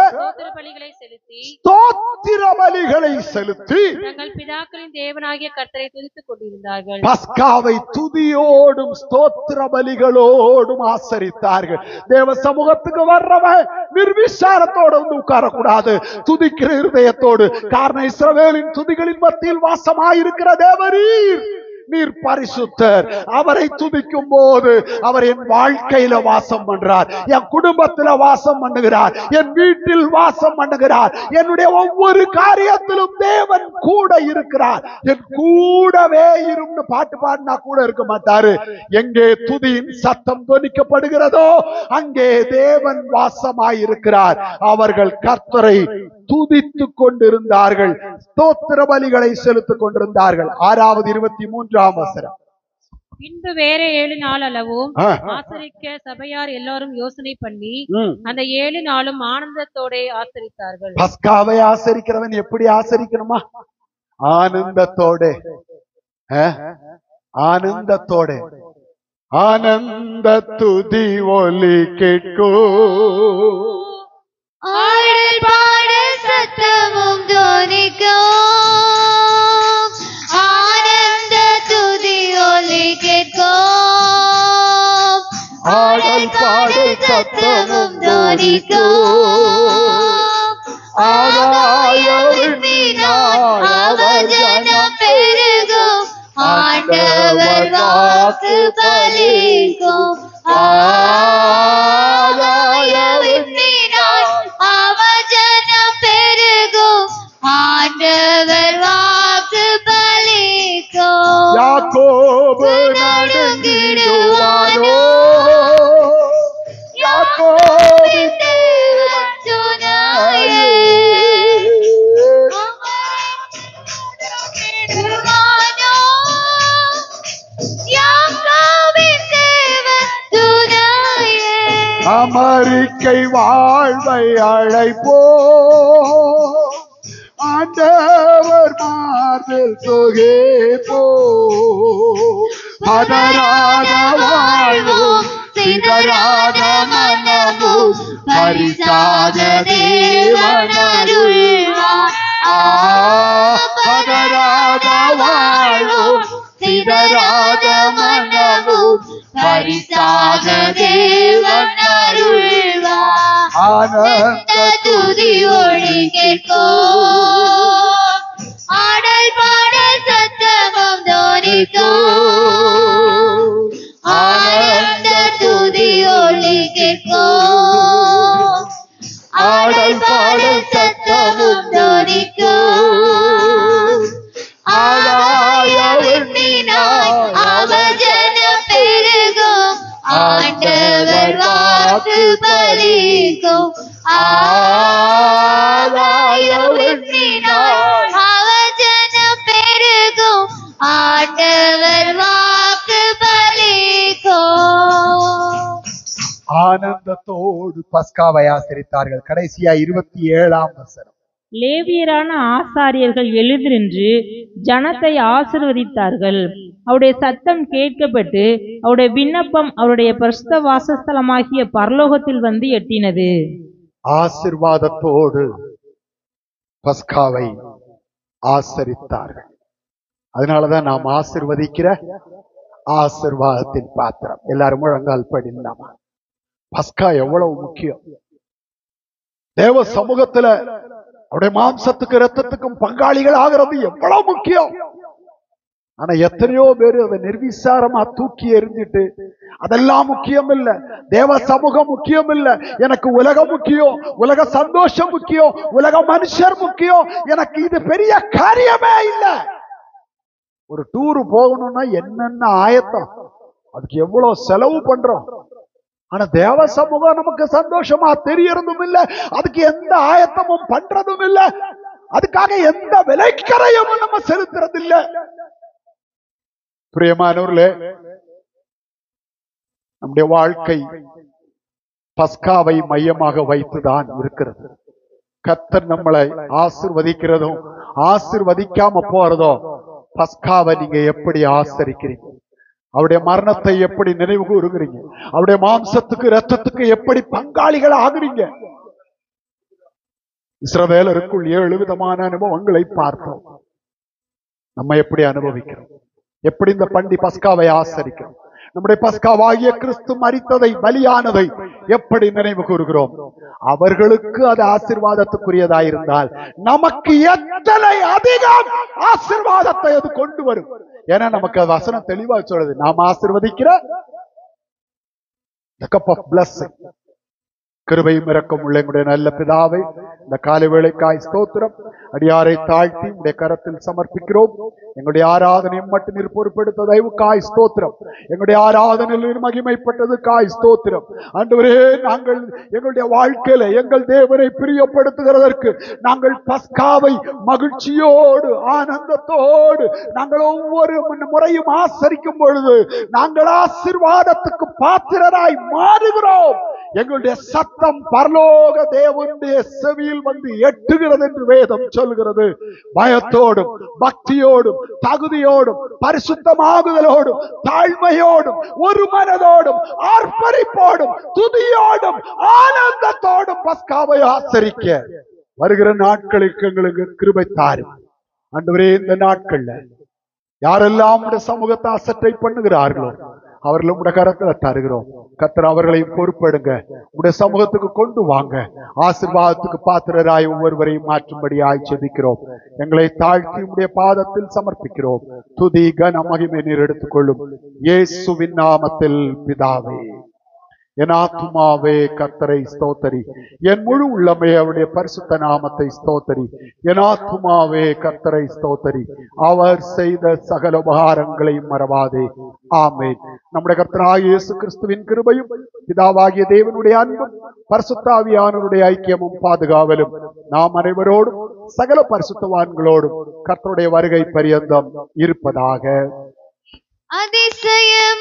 பலிகளை செலுத்தி தங்கள் பிதாக்களின் தேவனாகிய கர்த்தரை துதித்துக் கொண்டிருந்தார்கள். பஸ்காவை துதியோடும் ஸ்தோத்திர பலிகளோடும் ஆசரித்தார்கள். தேவ சமூகத்துக்கு வர்றவன் நிர்விசாரத்தோடு வந்து உட்காரக்கூடாது, துதிக்கிற இருதயத்தோடு. காரணம், இஸ்ரவேலின் துதிகளின் மத்தியில் வாசமாயிருக்கிற தேவரீர், நீர் பரிசுத்தர். அவரை துதிக்கும் போது அவர் என் வாழ்க்கையில வாசம் பண்றார், என் குடும்பத்துல வாசம் பண்ணுகிறார், என் வீட்டில் வாசம் பண்ணுகிறார், என்னுடைய ஒவ்வொரு காரியத்திலும் தேவன் கூட இருக்கிறார். என் கூடவே இருந்து பாட்டு பாடினா கூட இருக்க மாட்டாரு. எங்கே துதியின் சத்தம் தொனிக்கப்படுகிறதோ அங்கே தேவன் வாசமாயிருக்கிறார். அவர்கள் கர்த்தரை துதித்துக் கொண்டிருந்தார்கள், ஸ்தோத்திர பலிகளை செலுத்திக் கொண்டிருந்தார்கள். 6வது 23ஆம் வசனம். பின்பு வேற 7 நாள் அளவும் ஆசரிக்க சபையார் எல்லாரும் யோசனை பண்ணி அந்த 7 நாளும் ஆனந்தத்தோட ஆசரித்தார்கள். பஸ்காவை ஆசரிக்கிறவன் எப்படி ஆசரிக்கணுமா? ஆனந்தத்தோட, ஆனந்தத்தோட. ஆனந்த துதி ஒலி கேட்கோ, ஆடல் பாட ஆடல் பாடல் சத்தமும் தோனிக்கும். ஆகாயவிண்ணினால் அவர் ஜனம் பெருகும். ஆண்டவர் வாக்கு பலிக்கும். ஆகாயவிண்ணினால் அவர் ஜனம் பெருகும். ஆண்டவர் வாக்கு பலிக்கும். யாக்கோபு நடுங்கிடுவானோ. யாக்கோபின் தேவன் துணையே. அமெரிக்கை வாழ்வை அழைப்போ. ஆண்டவர் மார்பில் தொகேப்போ. பதறாத வாழ்வும் சிதறாத மனமும் பரிசாத தேவன் அருள்வார். பதறாத வாழ்வும் சிதறாத மனமும் பரிசாத தேவன் அருள்வார். ஆனந்த துதி ஒளி கேட்கும். ஆடல் பாடல் சத்தமும் தோனிக்கும். ஆனந்த துதி ஒளி கேட்கும். ஆடல் பாடல் சத்தமும் தோனிக்கும். ஆகாயவிண்ணினால் அவர் ஜனம் பெருகும். ஆண்டவர் வாக்கு பலிக்கும். ஆகாயவிண்ணினால் அவர் ஜனம் பெருகும். ஆண்டவர் வாக்கு பலிக்கும். ஆனந்தத்தோடு பஸ்காவை ஆசரித்தார்கள். கடைசியா 27ஆம் வசனம். லேவியரான ஆசாரியர்கள் எழுந்து நின்று ஜனத்தை ஆசீர்வதித்தார்கள். அவருடைய சத்தம் கேட்கப்பட்டு அவருடைய விண்ணப்பம் அவருடைய பரிசுத்த வாசஸ்தலமாகிய பரலோகத்தில் வந்து எட்டினது. ஆசீர்வாதத்தோடு பஸ்காவை ஆசரித்தார்கள். அதனாலதான் நாம் ஆசீர்வதிக்கிற ஆசீர்வாதத்தின் பாத்திரம். எல்லாரும் முழங்கால் படிந்தாமா. பஸ்கா எவ்வளவு முக்கியம். தேவ சமூகத்துல அவருடைய மாம்சத்துக்கு இரத்தத்துக்கும் பங்காளிகள் ஆகிறது எவ்வளவு முக்கியம். ஆனா எத்தனையோ பேரு அதை நிர்விசாரமா தூக்கி எறிஞ்சிட்டு அதெல்லாம் முக்கியம் இல்ல, தேவ சமூகம் முக்கியம் இல்ல, எனக்கு உலகம் முக்கியம், உலக சந்தோஷம் முக்கியம், உலக மனுஷர் முக்கியம், எனக்கு இது பெரிய காரியமே இல்ல. ஒரு டூரு போகணும்னா என்னென்ன ஆயத்தம், அதுக்கு எவ்வளவு செலவு பண்றோம். ஆனா தேவ சமூகம் நமக்கு சந்தோஷமா தெரியறதும் இல்ல, அதுக்கு எந்த ஆயத்தமும் பண்றதும் இல்ல, அதுக்காக எந்த விலைக்கரையும் நம்ம செலுத்துறது இல்ல. பிரியமானவர்களே, நம்முடைய வாழ்க்கை பஸ்காவை மையமாக வைத்துதான் இருக்கிறது. கர்த்தர் நம்மளை ஆசீர்வதிக்கிறதும் ஆசீர்வதிக்காம போறதோ பஸ்காவை நீங்க எப்படி ஆசரிக்கிறீங்க, அவருடைய மரணத்தை எப்படி நினைவு கூறுகிறீங்க, அவருடைய மாம்சத்துக்கு இரத்தத்துக்கு எப்படி பங்காளிகள் ஆகுறீங்க. இஸ்ரவேலருக்குள் 7 விதமான அனுபவங்களை பார்த்தோம். நம்ம எப்படி அனுபவிக்கிறோம், எப்படி இந்த பஸ்காவை ஆசரிக்கிறோம், நம்முடைய பஸ்காவாகிய கிறிஸ்து மரித்ததை பலியானதை எப்படி நினைவு கூறுகிறோம். அவர்களுக்கு அது ஆசீர்வாதத்துக்குரியதாயிருந்தால் நமக்கு எத்தனை அதிகம் ஆசீர்வாதத்தை அது கொண்டு வரும். ஏன்னா நமக்கு வசனம் தெளிவா சொல்றது, நாம் ஆசீர்வதிக்கிற the cup of blessing. கிருபையும் இரக்கம் உள்ள எங்களுடைய நல்ல பிதாவை, இந்த காலை வேளைக்காய் ஸ்தோத்திரம். அடியாரை தாழ்த்தி உடைய கரத்தில் சமர்ப்பிக்கிறோம். எங்களுடைய ஆராதனையும் மட்டும் நீர் பொறுப்பெடுத்த தயவுக்காய் ஸ்தோத்திரம். எங்களுடைய ஆராதனையில் மகிமைப்பட்டதுக்காய் ஸ்தோத்திரம். ஆண்டவரே, நாங்கள் எங்களுடைய வாழ்க்கையில எங்கள் தேவனை பிரியப்படுத்துகிறதற்கு நாங்கள் பஸ்காவை மகிழ்ச்சியோடு ஆனந்தத்தோடு நாங்கள் ஒவ்வொரு முறையும் ஆசரிக்கும் பொழுது நாங்கள் ஆசீர்வாதத்துக்கு பாத்திரராய் மாறுகிறோம். எங்களுடைய சத்தம் பரலோக தேவனுடைய செவியில் வந்து எட்டுகிறது என்று வேதம் சொல்கிறது. பயத்தோடும் பக்தியோடும் தகுதியோடும் பரிசுத்தமாகுதலோடும் தாழ்மையோடும் ஒரு மனதோடும் ஆர்ப்பரிப்போடும் துதியோடும் ஆனந்தத்தோடும் பஸ்காவை ஆசரிக்க வருகிற நாட்களுக்கு எங்களுக்கு கிருபை தாரும். ஆண்டவரே, இந்த நாட்கள்ல யாரெல்லாம் சமூகத்தை அசட்டை பண்ணுகிறார்களோ அவர்களும் கரத்துல தருகிறோம். கர்த்தர் அவர்களை பொறுப்பெடுங்க, உடைய சமூகத்துக்கு கொண்டு வாங்க. ஆசீர்வாதத்துக்கு பாத்திரராய் ஒவ்வொருவரையும் மாற்றும்படியாய் ஜெபிக்கிறோம். எங்களை தாழ்த்தி உடைய பாதத்தில் சமர்ப்பிக்கிறோம். துதி கன மகிமை நீர் எடுத்துக்கொள்ளும் இயேசுவின் நாமத்தில் பிதாவே. என் ஆத்துமாவே கர்த்தரை ஸ்தோத்தரி, என் முழு உள்ளமே அவருடைய பரிசுத்த நாமத்தை ஸ்தோத்தரி. என் ஆத்துமாவே கர்த்தரை ஸ்தோத்தரி, அவர் செய்த சகல உபகாரங்களையும் மறவாதே. ஆமென். நம்முடைய கர்த்தராகிய இயேசு கிறிஸ்துவின் கிருபையும் பிதாவாகிய தேவனுடைய அன்பும் பரிசுத்த ஆவியானவருடைய ஐக்கியமும் பாதுகாவலும் நாம் அனைவரோடும் சகல பரிசுத்தவான்களோடும் கர்த்தருடைய வருகை பரியந்தம் இருப்பதாக. அதிசயம்